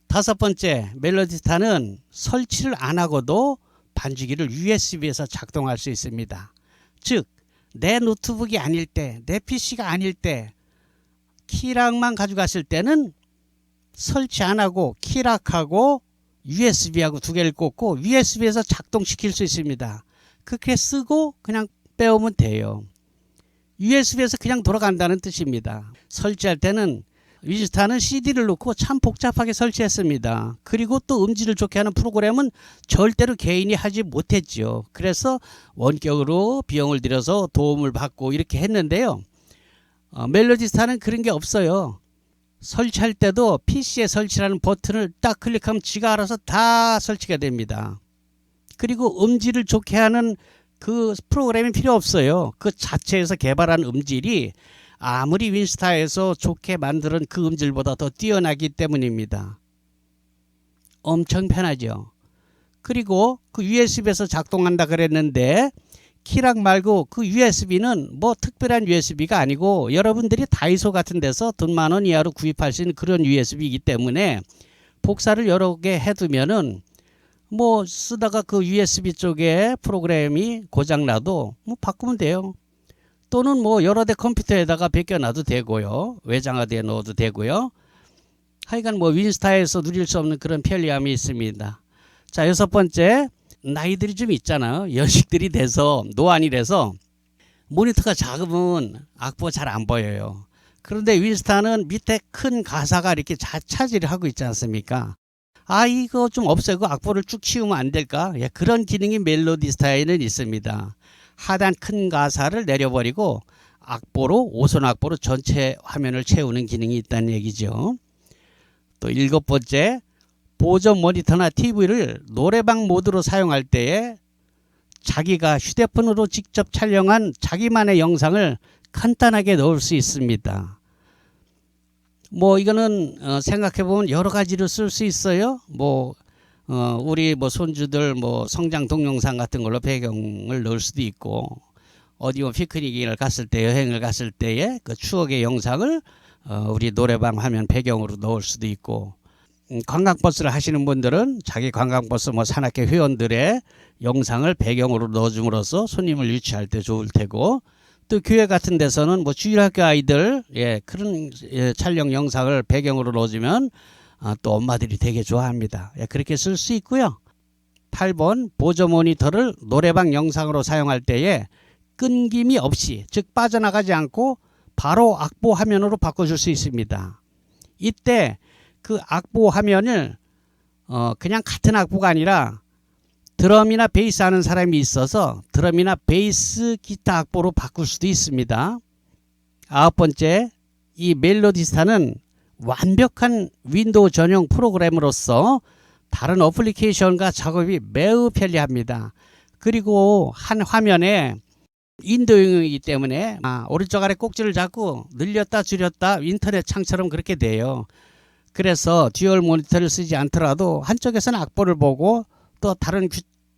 다섯 번째, 멜로디스타는 설치를 안 하고도 반주기를 USB에서 작동할 수 있습니다. 즉, 내 노트북이 아닐 때, 내 PC가 아닐 때 키락만 가져갔을 때는 설치 안 하고 키락하고 USB하고 두 개를 꽂고 USB에서 작동시킬 수 있습니다. 그렇게 쓰고 그냥 빼오면 돼요. USB에서 그냥 돌아간다는 뜻입니다. 설치할 때는 윈스타는 CD를 넣고 참 복잡하게 설치했습니다. 그리고 또 음질을 좋게 하는 프로그램은 절대로 개인이 하지 못했죠. 그래서 원격으로 비용을 들여서 도움을 받고 이렇게 했는데요. 멜로디스타는 그런 게 없어요. 설치할 때도 PC에 설치라는 버튼을 딱 클릭하면 지가 알아서 다 설치가 됩니다. 그리고 음질을 좋게 하는 그 프로그램이 필요 없어요. 그 자체에서 개발한 음질이 아무리 윈스타에서 좋게 만드는 그 음질보다 더 뛰어나기 때문입니다. 엄청 편하죠. 그리고 그 USB에서 작동한다 그랬는데 키락 말고 그 USB는 뭐 특별한 USB가 아니고 여러분들이 다이소 같은 데서 돈 10,000원 이하로 구입할 수 있는 그런 USB이기 때문에 복사를 여러 개 해두면은 뭐 쓰다가 그 USB 쪽에 프로그램이 고장나도 뭐 바꾸면 돼요. 또는 뭐 여러 대 컴퓨터에다가 베껴놔도 되고요. 외장하드에 넣어도 되고요. 하여간 뭐 윈스타에서 누릴 수 없는 그런 편리함이 있습니다. 자, 6번째, 나이들이 좀 있잖아요. 연식들이 돼서 노안이 돼서 모니터가 작으면 악보가 잘 안 보여요. 그런데 윈스타는 밑에 큰 가사가 이렇게 차지를 하고 있지 않습니까? 아, 이거 좀 없애고 악보를 쭉 치우면 안 될까? 예, 그런 기능이 멜로디스타에는 있습니다. 하단 큰 가사를 내려버리고 악보로, 오선 악보로 전체 화면을 채우는 기능이 있다는 얘기죠. 또 7번째, 보조 모니터나 TV를 노래방 모드로 사용할 때에 자기가 휴대폰으로 직접 촬영한 자기만의 영상을 간단하게 넣을 수 있습니다. 뭐 이거는 생각해보면 여러 가지로 쓸 수 있어요. 뭐 우리 뭐 손주들 뭐 성장 동영상 같은 걸로 배경을 넣을 수도 있고, 어디 뭐 피크닉을 갔을 때, 여행을 갔을 때의 그 추억의 영상을 우리 노래방 화면 배경으로 넣을 수도 있고, 관광버스를 하시는 분들은 자기 관광버스 뭐 산악회 회원들의 영상을 배경으로 넣어줌으로써 손님을 유치할 때 좋을 테고, 또 교회 같은 데서는 뭐 주일학교 아이들 그런 촬영 영상을 배경으로 넣어주면 또 엄마들이 되게 좋아합니다. 그렇게 쓸 수 있고요. 8번, 보조 모니터를 노래방 영상으로 사용할 때에 끊김이 없이, 즉 빠져나가지 않고 바로 악보 화면으로 바꿔줄 수 있습니다. 이때 그 악보 화면을 그냥 같은 악보가 아니라 드럼이나 베이스 하는 사람이 있어서 드럼이나 베이스 기타 악보로 바꿀 수도 있습니다. 9번째, 이 멜로디스타는 완벽한 윈도우 전용 프로그램으로서 다른 어플리케이션과 작업이 매우 편리합니다. 그리고 한 화면에 윈도우이기 때문에 오른쪽 아래 꼭지를 잡고 늘렸다 줄였다 인터넷 창처럼 그렇게 돼요. 그래서 듀얼 모니터를 쓰지 않더라도 한쪽에서는 악보를 보고 또 다른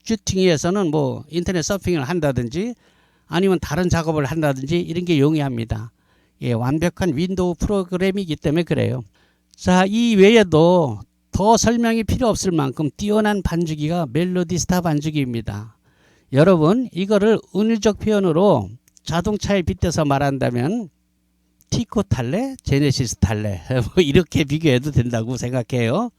큐팅에서는 뭐 인터넷 서핑을 한다든지 아니면 다른 작업을 한다든지 이런 게 용이합니다. 완벽한 윈도우 프로그램이기 때문에 그래요. 자, 이 외에도 더 설명이 필요 없을 만큼 뛰어난 반주기가 멜로디스타 반주기입니다. 여러분, 이거를 은유적 표현으로 자동차에 빗대서 말한다면 티코 탈래? 제네시스 탈래? 뭐 이렇게 비교해도 된다고 생각해요.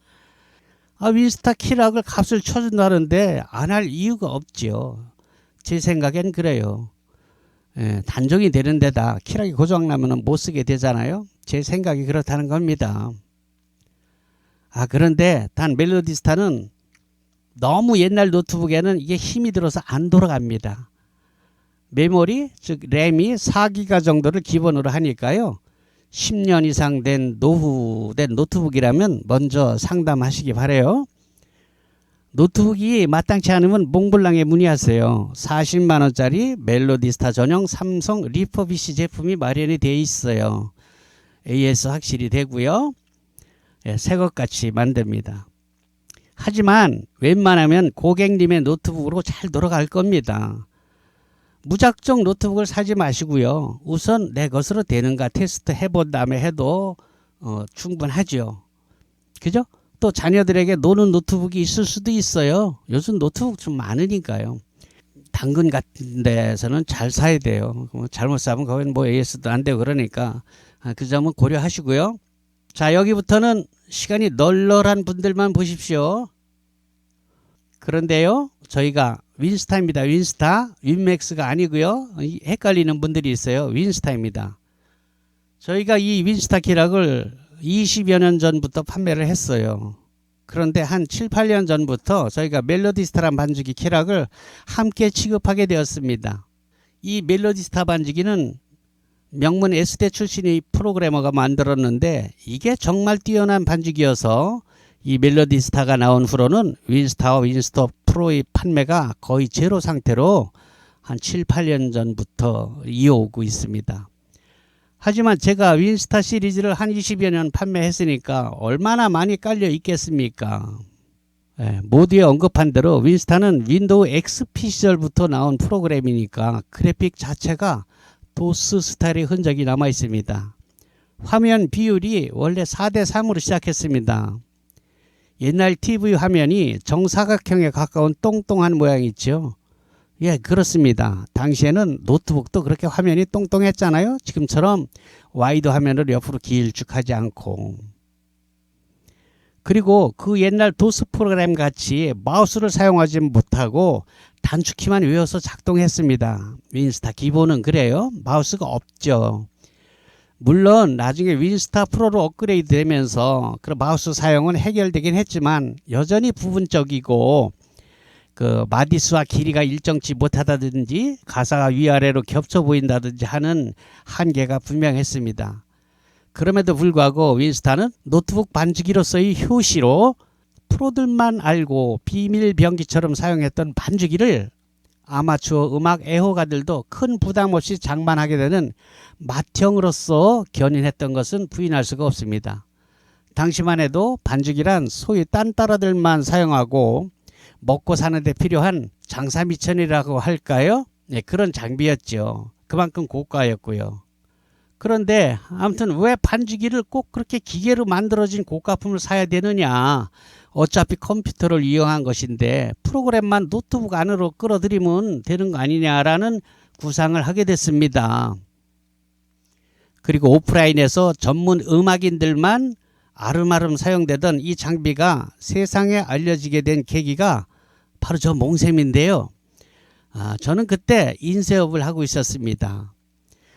윈스타 키락을 값을 쳐준다는데 안 할 이유가 없죠. 제 생각엔 그래요. 단종이 되는 데다 키락이 고장나면 못 쓰게 되잖아요. 제 생각이 그렇다는 겁니다. 그런데 단 멜로디스타는 너무 옛날 노트북에는 이게 힘이 들어서 안 돌아갑니다. 메모리, 즉 램이 4기가 정도를 기본으로 하니까요. 10년 이상 된 노후된 노트북이라면 먼저 상담하시기 바래요. 노트북이 마땅치 않으면 몽블랑에 문의하세요. 40만 원짜리 멜로디스타 전용 삼성 리퍼비시 제품이 마련이 되어 있어요. AS 확실히 되고요. 새것같이 만듭니다. 하지만 웬만하면 고객님의 노트북으로 잘 돌아갈 겁니다. 무작정 노트북을 사지 마시고요. 우선 내 것으로 되는가 테스트 해본 다음에 해도 충분하죠. 그죠? 또 자녀들에게 노는 노트북이 있을 수도 있어요. 요즘 노트북 좀 많으니까요. 당근 같은 데서는 잘 사야 돼요. 잘못 사면 거긴 뭐 AS도 안 되고 그러니까 그 점은 고려하시고요. 자, 여기부터는 시간이 널널한 분들만 보십시오. 그런데요, 저희가 윈스타입니다. 윈스타, 윈맥스가 아니고요. 헷갈리는 분들이 있어요. 윈스타입니다. 저희가 이 윈스타 키락을 20여 년 전부터 판매를 했어요. 그런데 한 7, 8년 전부터 저희가 멜로디스타란 반주기 키락을 함께 취급하게 되었습니다. 이 멜로디스타 반주기는 명문 S대 출신의 프로그래머가 만들었는데 이게 정말 뛰어난 반주기여서 이 멜로디스타가 나온 후로는 윈스타와 윈스톱 프로의 판매가 거의 제로 상태로 한 7, 8년 전부터 이어오고 있습니다. 하지만 제가 윈스타 시리즈를 한 20여 년 판매했으니까 얼마나 많이 깔려 있겠습니까? 모두에 언급한 대로 윈스타는 윈도우 XP 시절부터 나온 프로그램이니까 그래픽 자체가 도스 스타일의 흔적이 남아 있습니다. 화면 비율이 원래 4대3으로 시작했습니다. 옛날 TV 화면이 정사각형에 가까운 똥똥한 모양이 있죠. 예, 그렇습니다. 당시에는 노트북도 그렇게 화면이 똥똥했잖아요. 지금처럼 와이드 화면을 옆으로 길쭉하지 않고. 그리고 그 옛날 도스 프로그램 같이 마우스를 사용하지 못하고 단축키만 외워서 작동했습니다. 윈스타 기본은 그래요. 마우스가 없죠. 물론 나중에 윈스타 프로로 업그레이드 되면서 그 마우스 사용은 해결되긴 했지만 여전히 부분적이고 그 마디수와 길이가 일정치 못하다든지 가사가 위아래로 겹쳐 보인다든지 하는 한계가 분명했습니다. 그럼에도 불구하고 윈스타는 노트북 반주기로서의 효시로 프로들만 알고 비밀 병기처럼 사용했던 반주기를 아마추어 음악 애호가들도 큰 부담 없이 장만하게 되는 맏형으로서 견인했던 것은 부인할 수가 없습니다. 당시만 해도 반주기란 소위 딴따라들만 사용하고 먹고 사는 데 필요한 장사미천이라고 할까요? 네, 그런 장비였죠. 그만큼 고가였고요. 그런데 아무튼 왜 반주기를 꼭 그렇게 기계로 만들어진 고가품을 사야 되느냐. 어차피 컴퓨터를 이용한 것인데 프로그램만 노트북 안으로 끌어들이면 되는 거 아니냐라는 구상을 하게 됐습니다. 그리고 오프라인에서 전문 음악인들만 아름아름 사용되던 이 장비가 세상에 알려지게 된 계기가 바로 저 몽셈인데요. 저는 그때 인쇄업을 하고 있었습니다.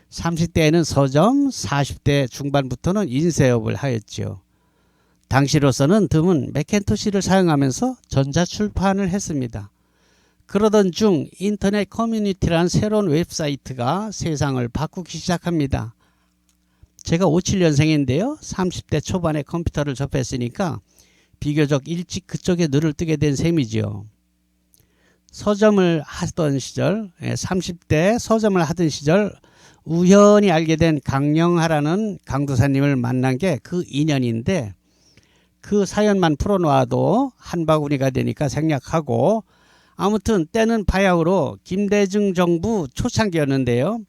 30대에는 서점, 40대 중반부터는 인쇄업을 하였죠. 당시로서는 드문 맥킨토시를 사용하면서 전자출판을 했습니다. 그러던 중 인터넷 커뮤니티라는 새로운 웹사이트가 세상을 바꾸기 시작합니다. 제가 57년생인데요. 30대 초반에 컴퓨터를 접했으니까 비교적 일찍 그쪽에 눈을 뜨게 된 셈이죠. 서점을 하던 시절, 30대 서점을 하던 시절 우연히 알게 된 강영하라는 강도사님을 만난 게 그 인연인데 그 사연만 풀어놓아도 한 바구니가 되니까 생략하고 아무튼 때는 바야흐로 김대중 정부 초창기였는데요.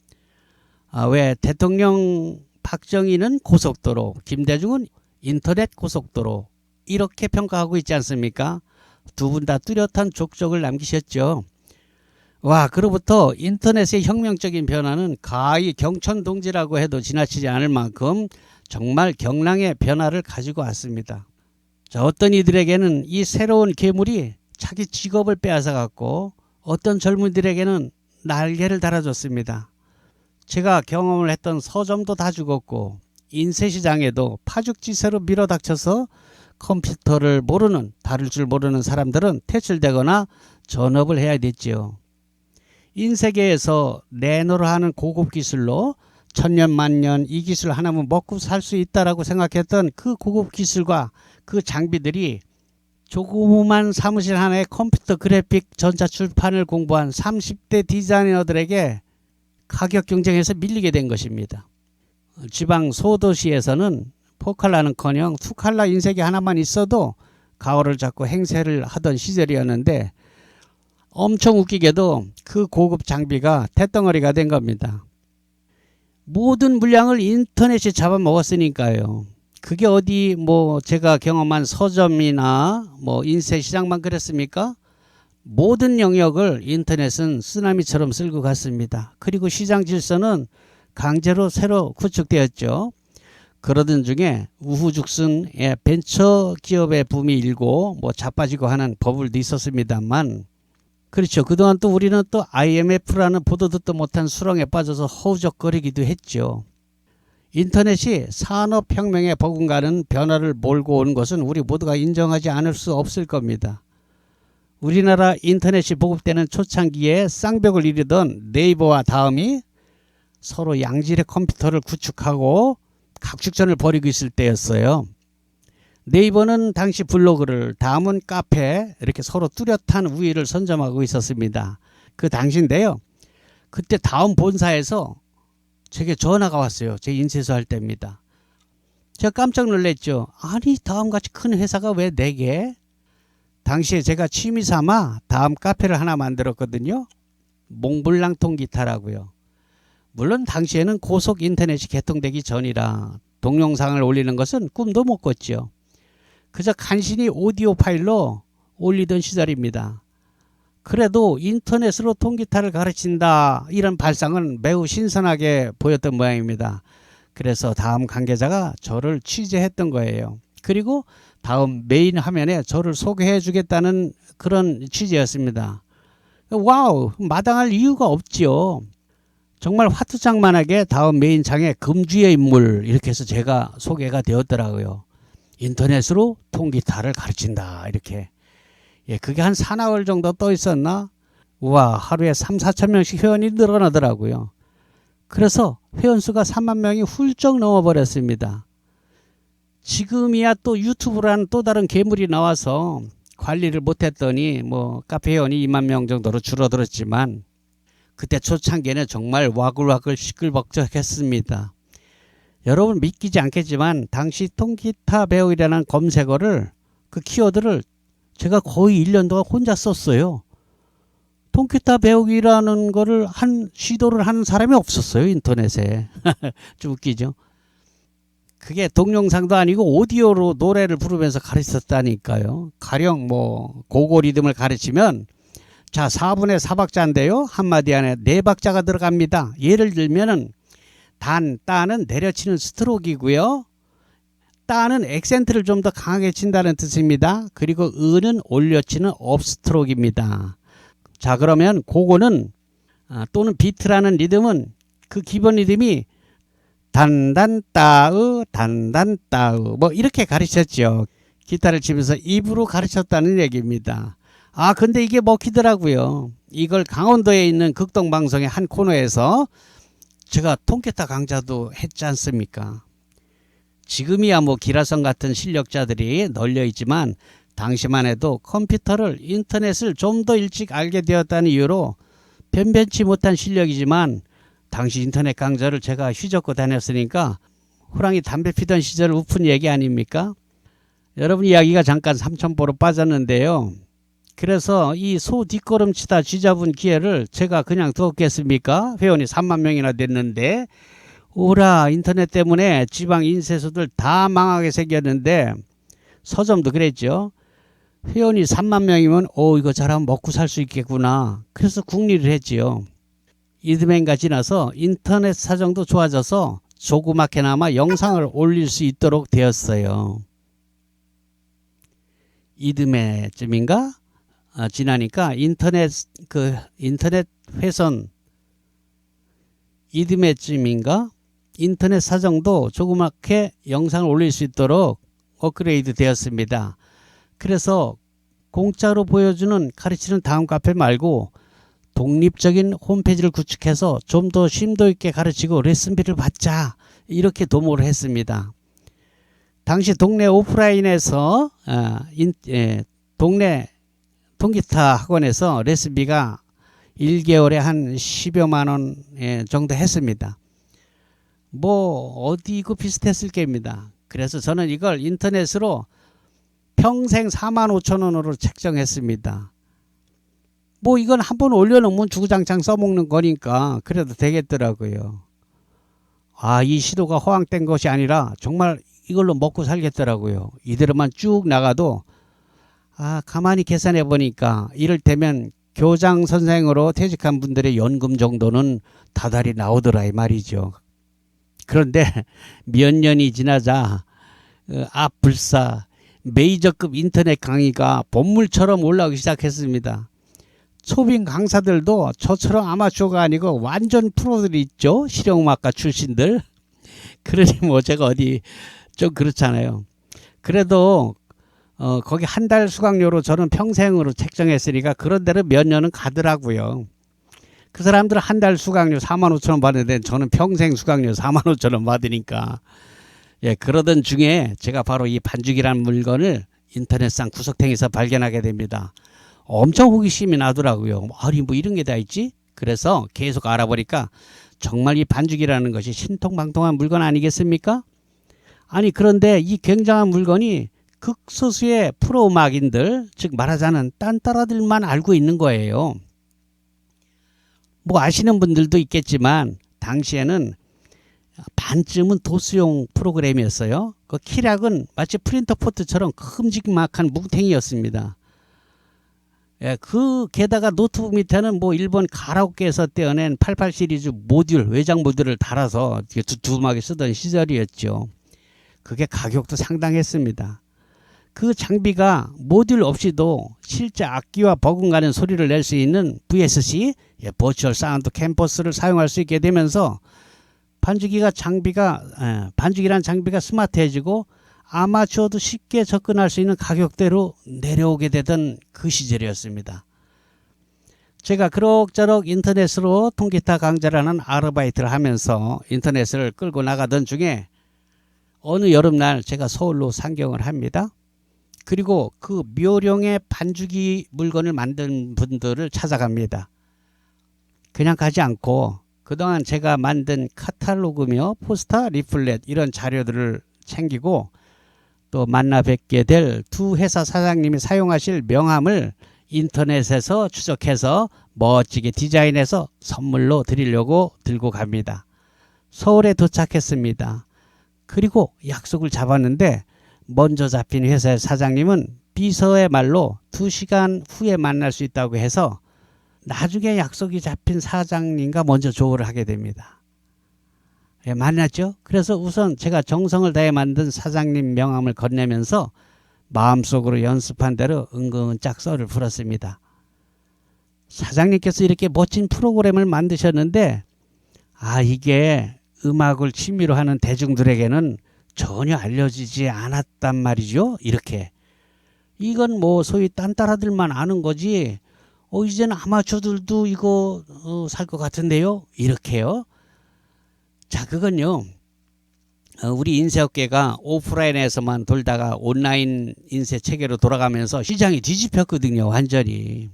왜 대통령 박정희는 고속도로, 김대중은 인터넷 고속도로 이렇게 평가하고 있지 않습니까? 두 분 다 뚜렷한 족적을 남기셨죠. 와, 그로부터 인터넷의 혁명적인 변화는 가히 경천동지라고 해도 지나치지 않을 만큼 정말 경랑의 변화를 가지고 왔습니다. 자, 어떤 이들에게는 이 새로운 괴물이 자기 직업을 빼앗아갔고 어떤 젊은이들에게는 날개를 달아줬습니다. 제가 경험을 했던 서점도 다 죽었고 인쇄시장에도 파죽지세로 밀어닥쳐서 컴퓨터를 모르는, 다룰 줄 모르는 사람들은 퇴출되거나 전업을 해야 됐지요. 인쇄계에서 내노로 하는 고급 기술로 천년만년 이 기술 하나면 먹고 살 수 있다라고 생각했던 그 고급 기술과 그 장비들이 조그만 사무실 하나에 컴퓨터 그래픽 전자출판을 공부한 30대 디자이너들에게 가격 경쟁에서 밀리게 된 것입니다. 지방 소도시에서는 4칼라는커녕 2칼라 인쇄기 하나만 있어도 가오를 잡고 행세를 하던 시절이었는데 엄청 웃기게도 그 고급 장비가 태덩어리가 된 겁니다. 모든 물량을 인터넷이 잡아먹었으니까요. 그게 어디 제가 경험한 서점이나 인쇄시장만 그랬습니까? 모든 영역을 인터넷은 쓰나미처럼 쓸고 갔습니다. 그리고 시장 질서는 강제로 새로 구축되었죠. 그러던 중에 우후죽순 벤처 기업의 붐이 일고 자빠지고 하는 버블도 있었습니다만 그렇죠. 그동안 또 우리는 또 IMF라는 보도 듣도 못한 수렁에 빠져서 허우적거리기도 했죠. 인터넷이 산업혁명에 버금가는 변화를 몰고 오는 것은 우리 모두가 인정하지 않을 수 없을 겁니다. 우리나라 인터넷이 보급되는 초창기에 쌍벽을 이루던 네이버와 다음이 서로 양질의 컴퓨터를 구축하고 각축전을 벌이고 있을 때였어요. 네이버는 당시 블로그를, 다음은 카페 이렇게 서로 뚜렷한 우위를 선점하고 있었습니다. 그 당시인데요. 그때 다음 본사에서 제게 전화가 왔어요. 제 인쇄소 할 때입니다. 제가 깜짝 놀랐죠. 아니 다음같이 큰 회사가 왜 4개? 당시에 제가 취미 삼아 다음 카페를 하나 만들었거든요. 몽블랑통 기타라고요. 물론 당시에는 고속 인터넷이 개통되기 전이라 동영상을 올리는 것은 꿈도 못 꿨죠. 그저 간신히 오디오 파일로 올리던 시절입니다. 그래도 인터넷으로 통기타를 가르친다 이런 발상은 매우 신선하게 보였던 모양입니다. 그래서 다음 관계자가 저를 취재했던 거예요. 그리고 다음 메인 화면에 저를 소개해 주겠다는 그런 취지였습니다. 와우, 마당할 이유가 없지요. 정말 화투장만하게 다음 메인 창에 금주의 인물 이렇게 해서 제가 소개가 되었더라고요. 인터넷으로 통기타를 가르친다 이렇게. 예, 그게 한 4나흘 정도 떠 있었나? 우와, 하루에 3-4천 명씩 회원이 늘어나더라고요. 그래서 회원수가 3만 명이 훌쩍 넘어버렸습니다. 지금이야 또 유튜브라는 또 다른 괴물이 나와서 관리를 못했더니 뭐 카페 회원이 2만 명 정도로 줄어들었지만 그때 초창기에는 정말 와글와글 시끌벅적했습니다. 여러분 믿기지 않겠지만 당시 통기타 배우기라는 검색어를 그 키워드를 제가 거의 1년 동안 혼자 썼어요. 통기타 배우기라는 거를 시도를 하는 사람이 없었어요, 인터넷에. 좀 웃기죠. 그게 동영상도 아니고 오디오로 노래를 부르면서 가르쳤다니까요. 가령 뭐 고고 리듬을 가르치면 자 4분의 4박자인데요. 한마디 안에 4박자가 들어갑니다. 예를 들면은 단, 따는 내려치는 스트로크이고요. 따는 액센트를 좀 더 강하게 친다는 뜻입니다. 그리고 은은 올려치는 업스트로크입니다. 자 그러면 그거는 또는 비트라는 리듬은 그 기본 리듬이 단단따으 단단따으 뭐 이렇게 가르쳤죠. 기타를 치면서 입으로 가르쳤다는 얘기입니다. 아 근데 이게 먹히더라고요. 이걸 강원도에 있는 극동방송의 한 코너에서 제가 통기타 강좌도 했지 않습니까? 지금이야 뭐 기라성 같은 실력자들이 널려 있지만 당시만 해도 컴퓨터를 인터넷을 좀 더 일찍 알게 되었다는 이유로 변변치 못한 실력이지만 당시 인터넷 강좌를 제가 휘젓고 다녔으니까 호랑이 담배 피던 시절 우픈 얘기 아닙니까? 여러분 이야기가 잠깐 삼천포로 빠졌는데요. 그래서 이 소 뒷걸음치다 쥐잡은 기회를 제가 그냥 두었겠습니까? 회원이 3만 명이나 됐는데 오라 인터넷 때문에 지방 인쇄소들 다 망하게 생겼는데 서점도 그랬죠. 회원이 3만 명이면 이거 잘하면 먹고 살 수 있겠구나. 그래서 국리를 했지요. 이듬해가 지나서 인터넷 사정도 좋아져서 조그맣게나마 영상을 올릴 수 있도록 되었어요. 이듬해쯤인가? 지나니까 인터넷 회선 이듬해쯤인가? 인터넷 사정도 조그맣게 영상을 올릴 수 있도록 업그레이드 되었습니다. 그래서 공짜로 보여주는 가르치는 다음 카페 말고 독립적인 홈페이지를 구축해서 좀 더 심도 있게 가르치고 레슨비를 받자 이렇게 도모를 했습니다. 당시 동네 오프라인에서 동네 통기타 학원에서 레슨비가 1개월에 한 10여만 원 정도 했습니다. 뭐 어디고 비슷했을 겁니다. 그래서 저는 이걸 인터넷으로 평생 45,000원으로 책정했습니다. 뭐 이건 한번 올려놓으면 주구장창 써먹는 거니까 그래도 되겠더라고요. 이 시도가 허황된 것이 아니라 정말 이걸로 먹고 살겠더라고요. 이대로만 쭉 나가도 가만히 계산해 보니까 이를테면 교장 선생으로 퇴직한 분들의 연금 정도는 다달이 나오더라 이 말이죠. 그런데 몇 년이 지나자 불사 메이저급 인터넷 강의가 본물처럼 올라오기 시작했습니다. 초빙 강사들도 저처럼 아마추어가 아니고 완전 프로들이 있죠. 실용음악가 출신들. 그러니 뭐 제가 어디 좀 그렇잖아요. 그래도 거기 한 달 수강료로 저는 평생으로 책정했으니까 그런 데로 몇 년은 가더라고요. 그 사람들은 한 달 수강료 45,000원 받는데 저는 평생 수강료 45,000원 받으니까 그러던 중에 제가 바로 이 반죽이라는 물건을 인터넷상 구석탱이에서 발견하게 됩니다. 엄청 호기심이 나더라고요. 아니 뭐 이런 게 다 있지? 그래서 계속 알아보니까 정말 이 반죽이라는 것이 신통방통한 물건 아니겠습니까? 아니 그런데 이 굉장한 물건이 극소수의 프로 음악인들, 즉 말하자면 딴따라들만 알고 있는 거예요. 뭐 아시는 분들도 있겠지만 당시에는 반쯤은 도수용 프로그램이었어요. 그 키락은 마치 프린터 포트처럼 큼직막한 뭉탱이였습니다. 예, 그 게다가 노트북 밑에는 뭐 일본 가라오케에서 떼어낸 88 시리즈 모듈, 외장 모듈을 달아서 두툼하게 쓰던 시절이었죠. 그게 가격도 상당했습니다. 그 장비가 모듈 없이도 실제 악기와 버금가는 소리를 낼 수 있는 VSC, 버추얼 사운드 캠퍼스를 사용할 수 있게 되면서 반주기란 장비가 스마트해지고 아마추어도 쉽게 접근할 수 있는 가격대로 내려오게 되던 그 시절이었습니다. 제가 그럭저럭 인터넷으로 통기타 강좌를 하는 아르바이트를 하면서 인터넷을 끌고 나가던 중에 어느 여름날 제가 서울로 상경을 합니다. 그리고 그 묘령의 반주기 물건을 만든 분들을 찾아갑니다. 그냥 가지 않고 그동안 제가 만든 카탈로그며 포스터, 리플렛 이런 자료들을 챙기고 또 만나 뵙게 될 두 회사 사장님이 사용하실 명함을 인터넷에서 추적해서 멋지게 디자인해서 선물로 드리려고 들고 갑니다. 서울에 도착했습니다. 그리고 약속을 잡았는데 먼저 잡힌 회사의 사장님은 비서의 말로 2시간 후에 만날 수 있다고 해서 나중에 약속이 잡힌 사장님과 먼저 조우를 하게 됩니다. 예, 만났죠. 그래서 우선 제가 정성을 다해 만든 사장님 명함을 건네면서 마음속으로 연습한 대로 은근짝 썰을 풀었습니다. 사장님께서 이렇게 멋진 프로그램을 만드셨는데 이게 음악을 취미로 하는 대중들에게는 전혀 알려지지 않았단 말이죠. 이렇게. 이건 뭐 소위 딴따라들만 아는 거지 이제는 아마추어들도 이거 살 것 같은데요. 이렇게요. 자, 그건요. 우리 인쇄업계가 오프라인에서만 돌다가 온라인 인쇄 체계로 돌아가면서 시장이 뒤집혔거든요. 완전히.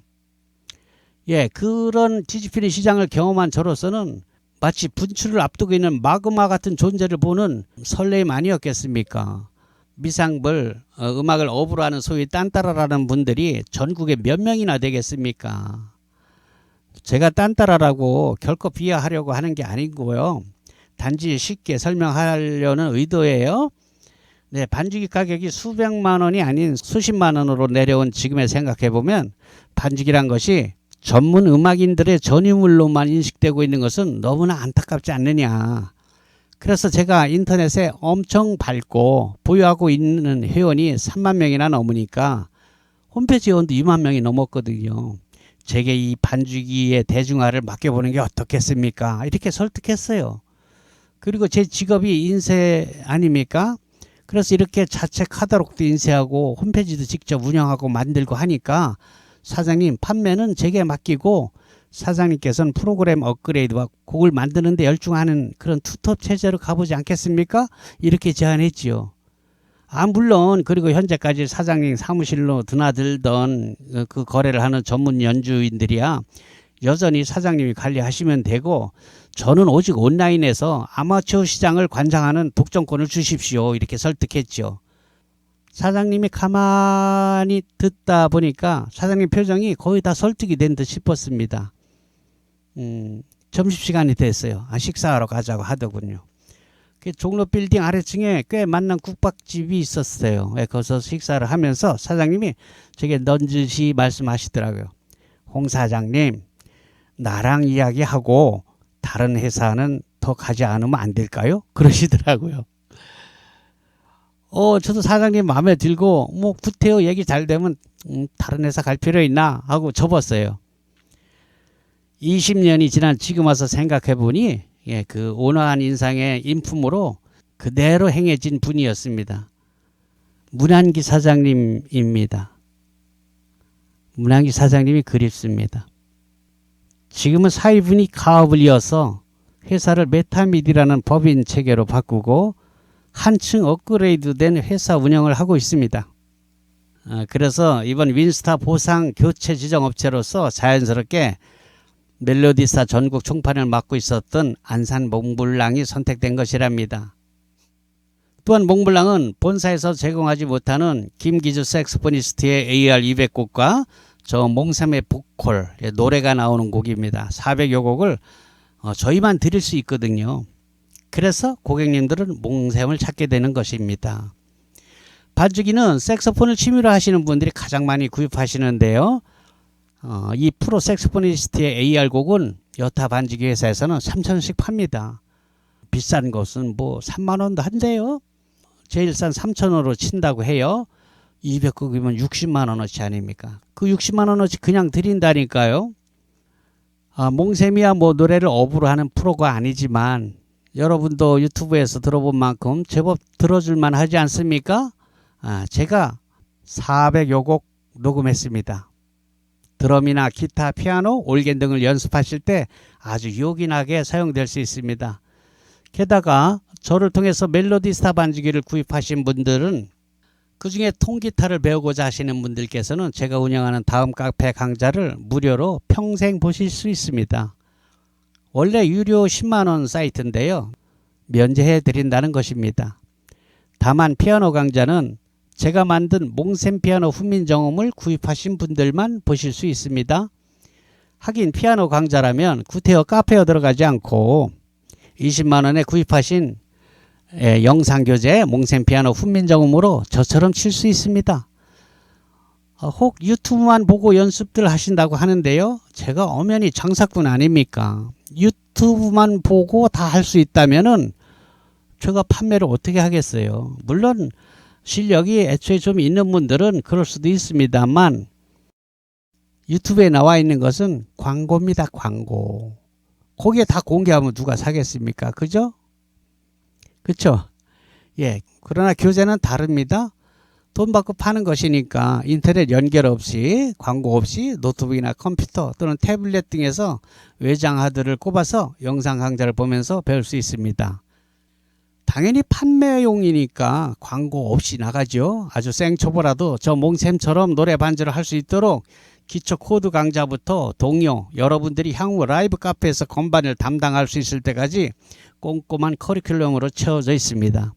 예, 그런 뒤집히는 시장을 경험한 저로서는 마치 분출을 앞두고 있는 마그마 같은 존재를 보는 설레임 아니었겠습니까? 미상불 음악을 업으로 하는 소위 딴따라라는 분들이 전국에 몇 명이나 되겠습니까? 제가 딴따라라고 결코 비하하려고 하는 게 아니고요. 단지 쉽게 설명하려는 의도예요. 네, 반주기 가격이 수백만 원이 아닌 수십만 원으로 내려온 지금에 생각해보면 반주기란 것이 전문 음악인들의 전유물로만 인식되고 있는 것은 너무나 안타깝지 않느냐. 그래서 제가 인터넷에 엄청 밝고 보유하고 있는 회원이 3만 명이나 넘으니까 홈페이지 회원도 2만 명이 넘었거든요. 제게 이 반주기의 대중화를 맡겨보는 게 어떻겠습니까? 이렇게 설득했어요. 그리고 제 직업이 인쇄 아닙니까? 그래서 이렇게 자체 카탈로그도 인쇄하고 홈페이지도 직접 운영하고 만들고 하니까 사장님 판매는 제게 맡기고 사장님께서는 프로그램 업그레이드와 곡을 만드는 데 열중하는 그런 투톱 체제로 가보지 않겠습니까? 이렇게 제안했지요. 물론 그리고 현재까지 사장님 사무실로 드나들던 그 거래를 하는 전문 연주인들이야 여전히 사장님이 관리하시면 되고 저는 오직 온라인에서 아마추어 시장을 관장하는 독점권을 주십시오. 이렇게 설득했죠. 사장님이 가만히 듣다 보니까 사장님 표정이 거의 다 설득이 된 듯 싶었습니다. 점심시간이 됐어요. 식사하러 가자고 하더군요. 종로 빌딩 아래층에 꽤 만난 국밥집이 있었어요. 거기서 식사를 하면서 사장님이 제게 넌지시 말씀하시더라고요. 홍 사장님, 나랑 이야기하고 다른 회사는 더 가지 않으면 안 될까요? 그러시더라고요. 저도 사장님 마음에 들고 뭐 구태여 얘기 잘 되면 다른 회사 갈 필요 있나 하고 접었어요. 20년이 지난 지금 와서 생각해 보니 그 온화한 인상의 인품으로 그대로 행해진 분이었습니다. 문한기 사장님입니다. 문한기 사장님이 그립습니다. 지금은 사위분이 가업을 이어서 회사를 메타미디라는 법인 체계로 바꾸고 한층 업그레이드된 회사 운영을 하고 있습니다. 그래서 이번 윈스타 보상 교체 지정업체로서 자연스럽게 멜로디사 전국 총판을 맡고 있었던 안산 몽블랑이 선택된 것이랍니다. 또한 몽블랑은 본사에서 제공하지 못하는 김기주 색스포니스트의 AR200곡과 저 몽삼의 보컬 노래가 나오는 곡입니다. 400여 곡을 저희만 드릴 수 있거든요. 그래서 고객님들은 몽샘을 찾게 되는 것입니다. 반주기는 색소폰을 취미로 하시는 분들이 가장 많이 구입하시는데요. 이 프로 색소포니스트의 AR곡은 여타 반주기 회사에서는 3,000원씩 팝니다. 비싼 것은 뭐 3만원도 한대요. 제일 싼 3,000원으로 친다고 해요. 200곡이면 60만원어치 아닙니까? 그 60만원어치 그냥 드린다니까요. 몽샘이야 뭐 노래를 업으로 하는 프로가 아니지만 여러분도 유튜브에서 들어본 만큼 제법 들어줄만 하지 않습니까? 제가 400여 곡 녹음했습니다. 드럼이나 기타, 피아노, 올겐 등을 연습하실 때 아주 요긴하게 사용될 수 있습니다. 게다가 저를 통해서 멜로디스타 반주기를 구입하신 분들은 그 중에 통기타를 배우고자 하시는 분들께서는 제가 운영하는 다음 카페 강좌를 무료로 평생 보실 수 있습니다. 원래 유료 10만원 사이트인데요. 면제해 드린다는 것입니다. 다만 피아노 강좌는 제가 만든 몽샘 피아노 훈민정음을 구입하신 분들만 보실 수 있습니다. 하긴 피아노 강좌라면 구태여 카페에 들어가지 않고 20만원에 구입하신 영상교재 몽샘 피아노 훈민정음으로 저처럼 칠 수 있습니다. 혹 유튜브만 보고 연습들 하신다고 하는데요. 제가 엄연히 장사꾼 아닙니까? 유튜브만 보고 다 할 수 있다면은 제가 판매를 어떻게 하겠어요? 물론 실력이 애초에 좀 있는 분들은 그럴 수도 있습니다만 유튜브에 나와 있는 것은 광고입니다. 광고. 거기에 다 공개하면 누가 사겠습니까? 그죠? 그쵸? 예. 그러나 교재는 다릅니다. 돈 받고 파는 것이니까 인터넷 연결 없이 광고 없이 노트북이나 컴퓨터 또는 태블릿 등에서 외장 하드를 꼽아서 영상 강좌를 보면서 배울 수 있습니다. 당연히 판매용이니까 광고 없이 나가죠. 아주 생초보라도 저 몽샘처럼 노래 반주를 할 수 있도록 기초 코드 강좌부터 동요, 여러분들이 향후 라이브 카페에서 건반을 담당할 수 있을 때까지 꼼꼼한 커리큘럼으로 채워져 있습니다.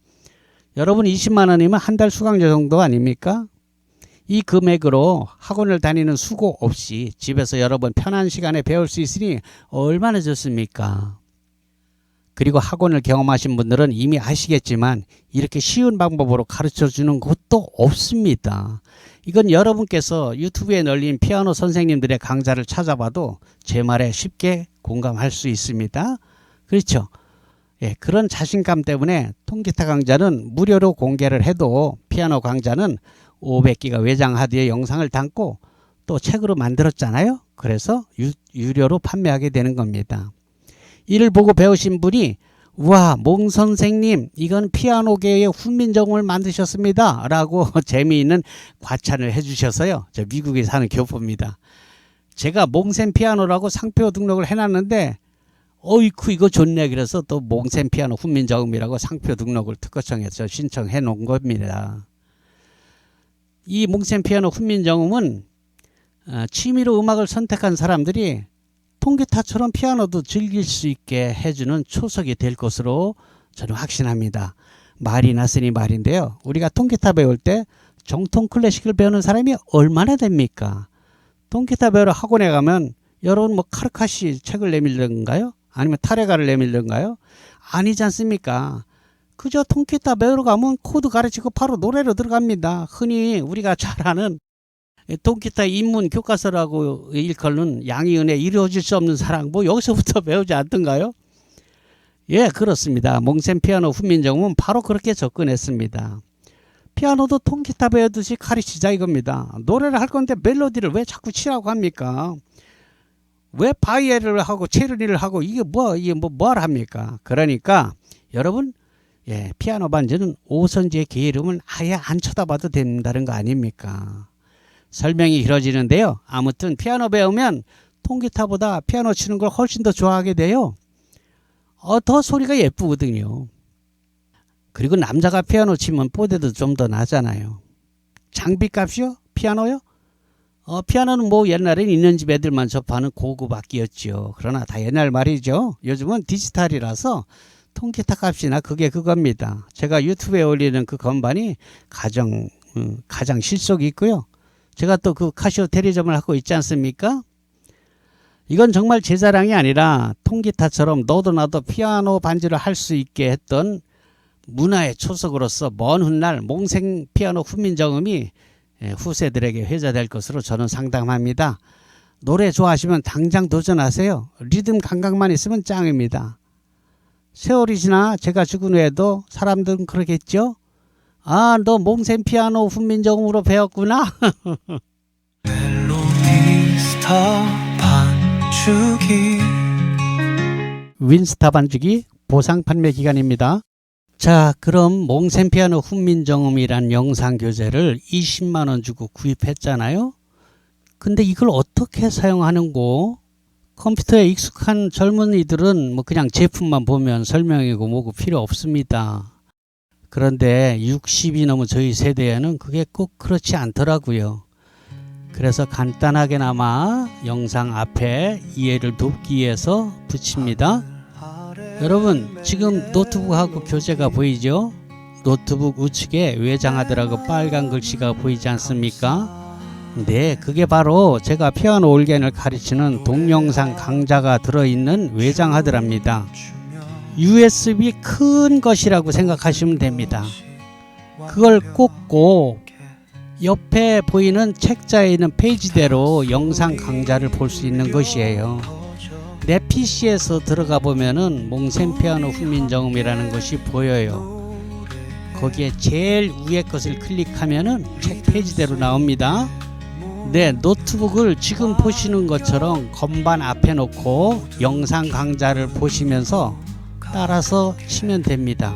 여러분 20만원이면 한 달 수강료 정도 아닙니까? 이 금액으로 학원을 다니는 수고 없이 집에서 여러분 편한 시간에 배울 수 있으니 얼마나 좋습니까? 그리고 학원을 경험하신 분들은 이미 아시겠지만 이렇게 쉬운 방법으로 가르쳐 주는 것도 없습니다. 이건 여러분께서 유튜브에 널린 피아노 선생님들의 강좌를 찾아봐도 제 말에 쉽게 공감할 수 있습니다. 그렇죠? 예, 그런 자신감 때문에 통기타 강좌는 무료로 공개를 해도 피아노 강좌는 500기가 외장 하드에 영상을 담고 또 책으로 만들었잖아요. 그래서 유료로 판매하게 되는 겁니다. 이를 보고 배우신 분이 와, 몽 선생님 이건 피아노계의 훈민정음을 만드셨습니다 라고 재미있는 과찬을 해주셔서요. 저 미국에 사는 교포입니다. 제가 몽샘 피아노라고 상표 등록을 해놨는데 어이쿠 이거 좋네 그래서 또 몽샘 피아노 훈민정음이라고 상표 등록을 특허청에서 신청해 놓은 겁니다. 이 몽샘 피아노 훈민정음은 취미로 음악을 선택한 사람들이 통기타처럼 피아노도 즐길 수 있게 해주는 초석이 될 것으로 저는 확신합니다. 말이 났으니 말인데요. 우리가 통기타 배울 때 정통 클래식을 배우는 사람이 얼마나 됩니까? 통기타 배우러 학원에 가면 여러분 뭐 카르카시 책을 내밀던가요? 아니면 타레가를 내밀던가요? 아니지 않습니까? 그저 통기타 배우러 가면 코드 가르치고 바로 노래로 들어갑니다. 흔히 우리가 잘 아는 통기타 입문 교과서라고 일컬는 양희은의 이루어질 수 없는 사랑 뭐 여기서부터 배우지 않던가요? 예, 그렇습니다. 몽샘 피아노 훈민정음은 바로 그렇게 접근했습니다. 피아노도 통기타 배우듯이 가르치자 이겁니다. 노래를 할 건데 멜로디를 왜 자꾸 치라고 합니까? 왜 바이엘을 하고 체르니를 하고 이게 뭘 합니까? 그러니까 여러분 예, 피아노 반주는 오선지의 개 이름은 아예 안 쳐다봐도 된다는 거 아닙니까? 설명이 길어지는데요. 아무튼 피아노 배우면 통기타보다 피아노 치는 걸 훨씬 더 좋아하게 돼요. 더 소리가 예쁘거든요. 그리고 남자가 피아노 치면 뽀대도 좀 더 나잖아요. 장비값이요? 피아노요? 피아노는 뭐 옛날엔 있는 집 애들만 접하는 고급 악기였죠. 그러나 다 옛날 말이죠. 요즘은 디지털이라서 통기타 값이나 그게 그겁니다. 제가 유튜브에 올리는 그 건반이 가장 실속이 있고요. 제가 또 그 카시오 대리점을 하고 있지 않습니까? 이건 정말 제 자랑이 아니라 통기타처럼 너도 나도 피아노 반주를 할 수 있게 했던 문화의 초석으로서 먼 훗날 몽생 피아노 훈민정음이 후세들에게 회자될 것으로 저는 상담합니다. 노래 좋아하시면 당장 도전하세요. 리듬 감각만 있으면 짱입니다. 세월이 지나 제가 죽은 후에도 사람들은 그러겠죠? 아, 너 몽생 피아노 훈민정음으로 배웠구나.
멜로디스타 반주기
윈스타 반주기 보상 판매 기간입니다. 자, 그럼 몽생 피아노 훈민정음이란 영상 교재를 20만원 주고 구입했잖아요. 근데 이걸 어떻게 사용하는고? 컴퓨터에 익숙한 젊은이들은 뭐 그냥 제품만 보면 설명이고 뭐고 필요 없습니다. 그런데 60이 넘은 저희 세대에는 그게 꼭 그렇지 않더라고요. 그래서 간단하게나마 영상 앞에 이해를 돕기 위해서 붙입니다. 여러분, 지금 노트북하고 교재가 보이죠? 노트북 우측에 외장하드라고 빨간 글씨가 보이지 않습니까? 네, 그게 바로 제가 피아노 올겐을 가르치는 동영상 강좌가 들어있는 외장하드랍니다. USB 큰 것이라고 생각하시면 됩니다. 그걸 꽂고 옆에 보이는 책자에 있는 페이지대로 영상 강좌를 볼 수 있는 것이에요. 내 PC에서 들어가 보면은 몽생 피아노 훈민정음이라는 것이 보여요. 거기에 제일 위에 것을 클릭하면은 책 페이지대로 나옵니다. 네, 노트북을 지금 보시는 것처럼 건반 앞에 놓고 영상 강좌를 보시면서 따라서 치면 됩니다.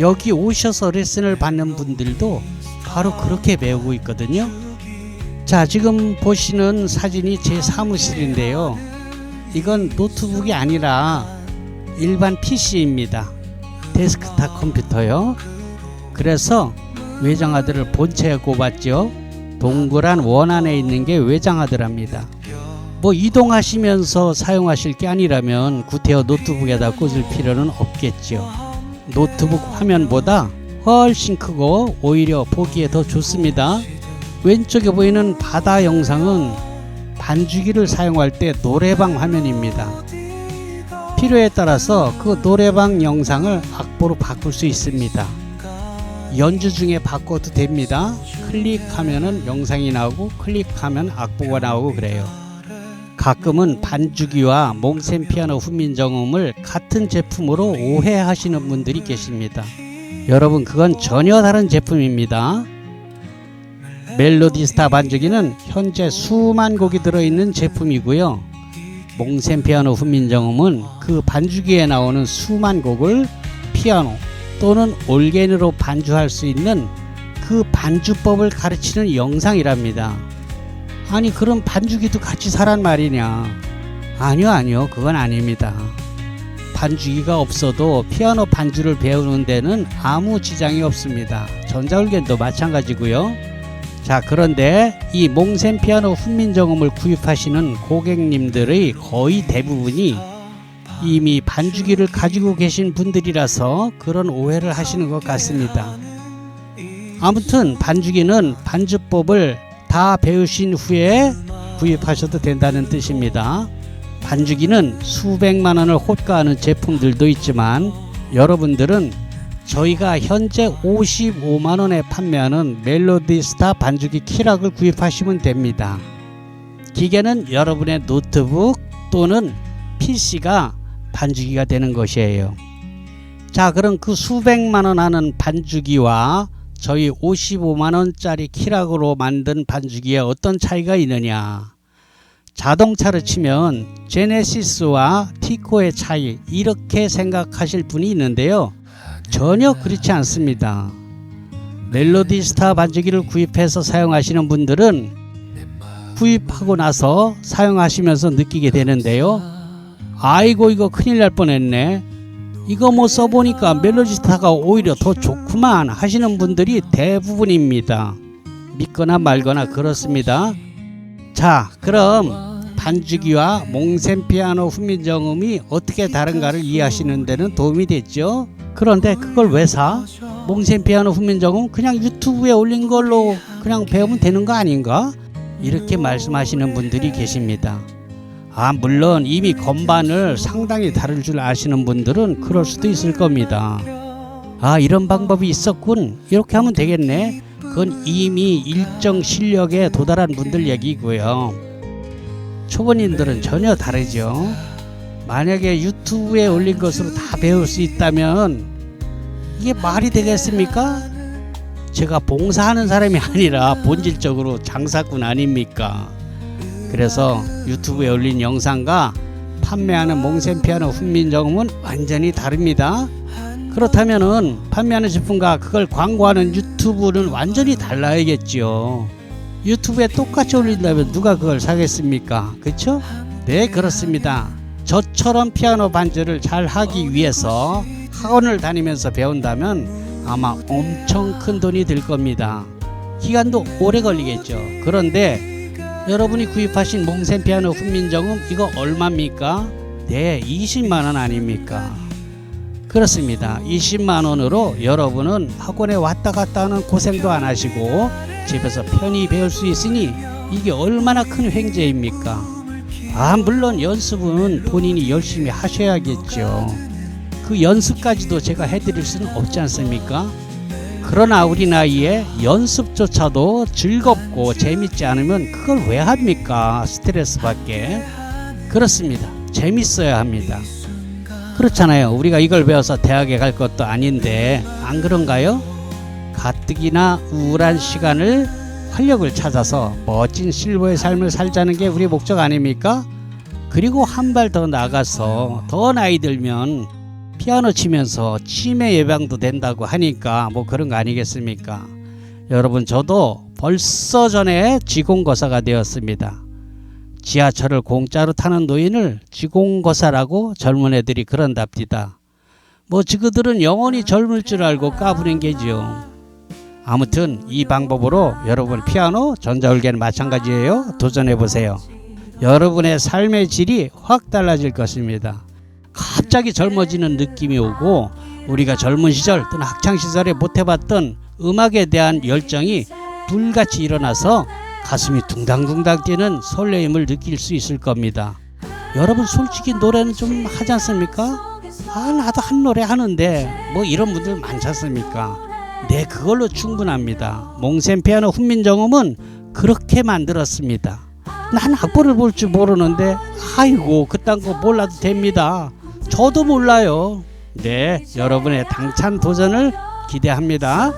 여기 오셔서 레슨을 받는 분들도 바로 그렇게 배우고 있거든요. 자, 지금 보시는 사진이 제 사무실인데요. 이건 노트북이 아니라 일반 PC입니다. 데스크탑 컴퓨터요. 그래서 외장하드를 본체에 꼽았죠. 동그란 원 안에 있는 게 외장하드랍니다. 뭐 이동하시면서 사용하실 게 아니라면 구태여 노트북에다 꽂을 필요는 없겠죠. 노트북 화면보다 훨씬 크고 오히려 보기에 더 좋습니다. 왼쪽에 보이는 바다 영상은 반주기를 사용할 때 노래방 화면입니다. 필요에 따라서 그 노래방 영상을 악보로 바꿀 수 있습니다. 연주 중에 바꿔도 됩니다. 클릭하면은 영상이 나오고 클릭하면 악보가 나오고 그래요. 가끔은 반주기와 몽생 피아노 훈민정음을 같은 제품으로 오해하시는 분들이 계십니다. 여러분, 그건 전혀 다른 제품입니다. 멜로디스타 반주기는 현재 수만 곡이 들어있는 제품이고요. 몽생 피아노 훈민정음은 그 반주기에 나오는 수만 곡을 피아노 또는 올겐으로 반주할 수 있는 그 반주법을 가르치는 영상이랍니다. 아니, 그럼 반주기도 같이 사란 말이냐? 아니요, 그건 아닙니다. 반주기가 없어도 피아노 반주를 배우는 데는 아무 지장이 없습니다. 전자올겐도 마찬가지고요. 자, 그런데 이 몽생 피아노 훈민정음을 구입하시는 고객님들의 거의 대부분이 이미 반주기를 가지고 계신 분들이라서 그런 오해를 하시는 것 같습니다. 아무튼 반주기는 반주법을 다 배우신 후에 구입하셔도 된다는 뜻입니다. 반주기는 수백만 원을 호가하는 제품들도 있지만 여러분들은 저희가 현재 55만 원에 판매하는 멜로디스타 반주기 키락을 구입하시면 됩니다. 기계는 여러분의 노트북 또는 PC가 반주기가 되는 것이에요. 자, 그럼 그 수백만 원 하는 반주기와 저희 55만 원짜리 키락으로 만든 반주기에 어떤 차이가 있느냐? 자동차를 치면 제네시스와 티코의 차이, 이렇게 생각하실 분이 있는데요. 전혀 그렇지 않습니다. 멜로디스타 반주기를 구입해서 사용하시는 분들은 구입하고 나서 사용하시면서 느끼게 되는데요. 아이고, 이거 큰일 날 뻔했네. 이거 뭐 써보니까 멜로디스타가 오히려 더 좋구만 하시는 분들이 대부분입니다. 믿거나 말거나 그렇습니다. 자, 그럼 반주기와 몽생 피아노 훈민정음이 어떻게 다른가를 이해하시는 데는 도움이 됐죠. 그런데 그걸 왜 사? 몽생 피아노 훈민정음 그냥 유튜브에 올린 걸로 그냥 배우면 되는 거 아닌가? 이렇게 말씀하시는 분들이 계십니다. 물론 이미 건반을 상당히 다룰 줄 아시는 분들은 그럴 수도 있을 겁니다. 이런 방법이 있었군, 이렇게 하면 되겠네. 그건 이미 일정 실력에 도달한 분들 얘기고요. 초보님들은 전혀 다르죠. 만약에 유튜브에 올린 것으로 다 배울 수 있다면 이게 말이 되겠습니까? 제가 봉사하는 사람이 아니라 본질적으로 장사꾼 아닙니까? 그래서 유튜브에 올린 영상과 판매하는 몽센 피아노 훈민정음은 완전히 다릅니다. 그렇다면은 판매하는 제품과 그걸 광고하는 유튜브는 완전히 달라야겠죠. 유튜브에 똑같이 올린다면 누가 그걸 사겠습니까? 그렇죠? 네, 그렇습니다. 저처럼 피아노 반주를 잘 하기 위해서 학원을 다니면서 배운다면 아마 엄청 큰 돈이 들 겁니다. 기간도 오래 걸리겠죠. 그런데 여러분이 구입하신 몽센 피아노 훈민정음 이거 얼마입니까? 네, 20만원 아닙니까? 그렇습니다. 20만원으로 여러분은 학원에 왔다 갔다 하는 고생도 안 하시고 집에서 편히 배울 수 있으니 이게 얼마나 큰 횡재입니까? 물론 연습은 본인이 열심히 하셔야겠죠. 그 연습까지도 제가 해드릴 수는 없지 않습니까? 그러나 우리 나이에 연습조차도 즐겁고 재밌지 않으면 그걸 왜 합니까? 스트레스 받게. 그렇습니다. 재밌어야 합니다. 그렇잖아요. 우리가 이걸 배워서 대학에 갈 것도 아닌데 안 그런가요? 가뜩이나 우울한 시간을 활력을 찾아서 멋진 실버의 삶을 살자는 게 우리 목적 아닙니까? 그리고 한 발 더 나가서 더 나이 들면 피아노 치면서 치매 예방도 된다고 하니까 뭐 그런 거 아니겠습니까? 여러분, 저도 벌써 전에 지공거사가 되었습니다. 지하철을 공짜로 타는 노인을 지공거사라고 젊은 애들이 그런답니다. 뭐 지그들은 영원히 젊을 줄 알고 까부는 게죠. 아무튼 이 방법으로 여러분 피아노, 전자올개는 마찬가지예요. 도전해보세요. 여러분의 삶의 질이 확 달라질 것입니다. 갑자기 젊어지는 느낌이 오고 우리가 젊은 시절 또는 학창시절에 못해봤던 음악에 대한 열정이 불같이 일어나서 가슴이 둥당둥당 뛰는 설레임을 느낄 수 있을 겁니다. 여러분, 솔직히 노래는 좀 하지 않습니까? 나도 한 노래 하는데 뭐 이런 분들 많지 않습니까? 네, 그걸로 충분합니다. 몽센 피아노 훈민정음은 그렇게 만들었습니다. 난 악보를 볼 줄 모르는데 아이고 그딴 거 몰라도 됩니다. 저도 몰라요. 네, 여러분의 당찬 도전을 기대합니다.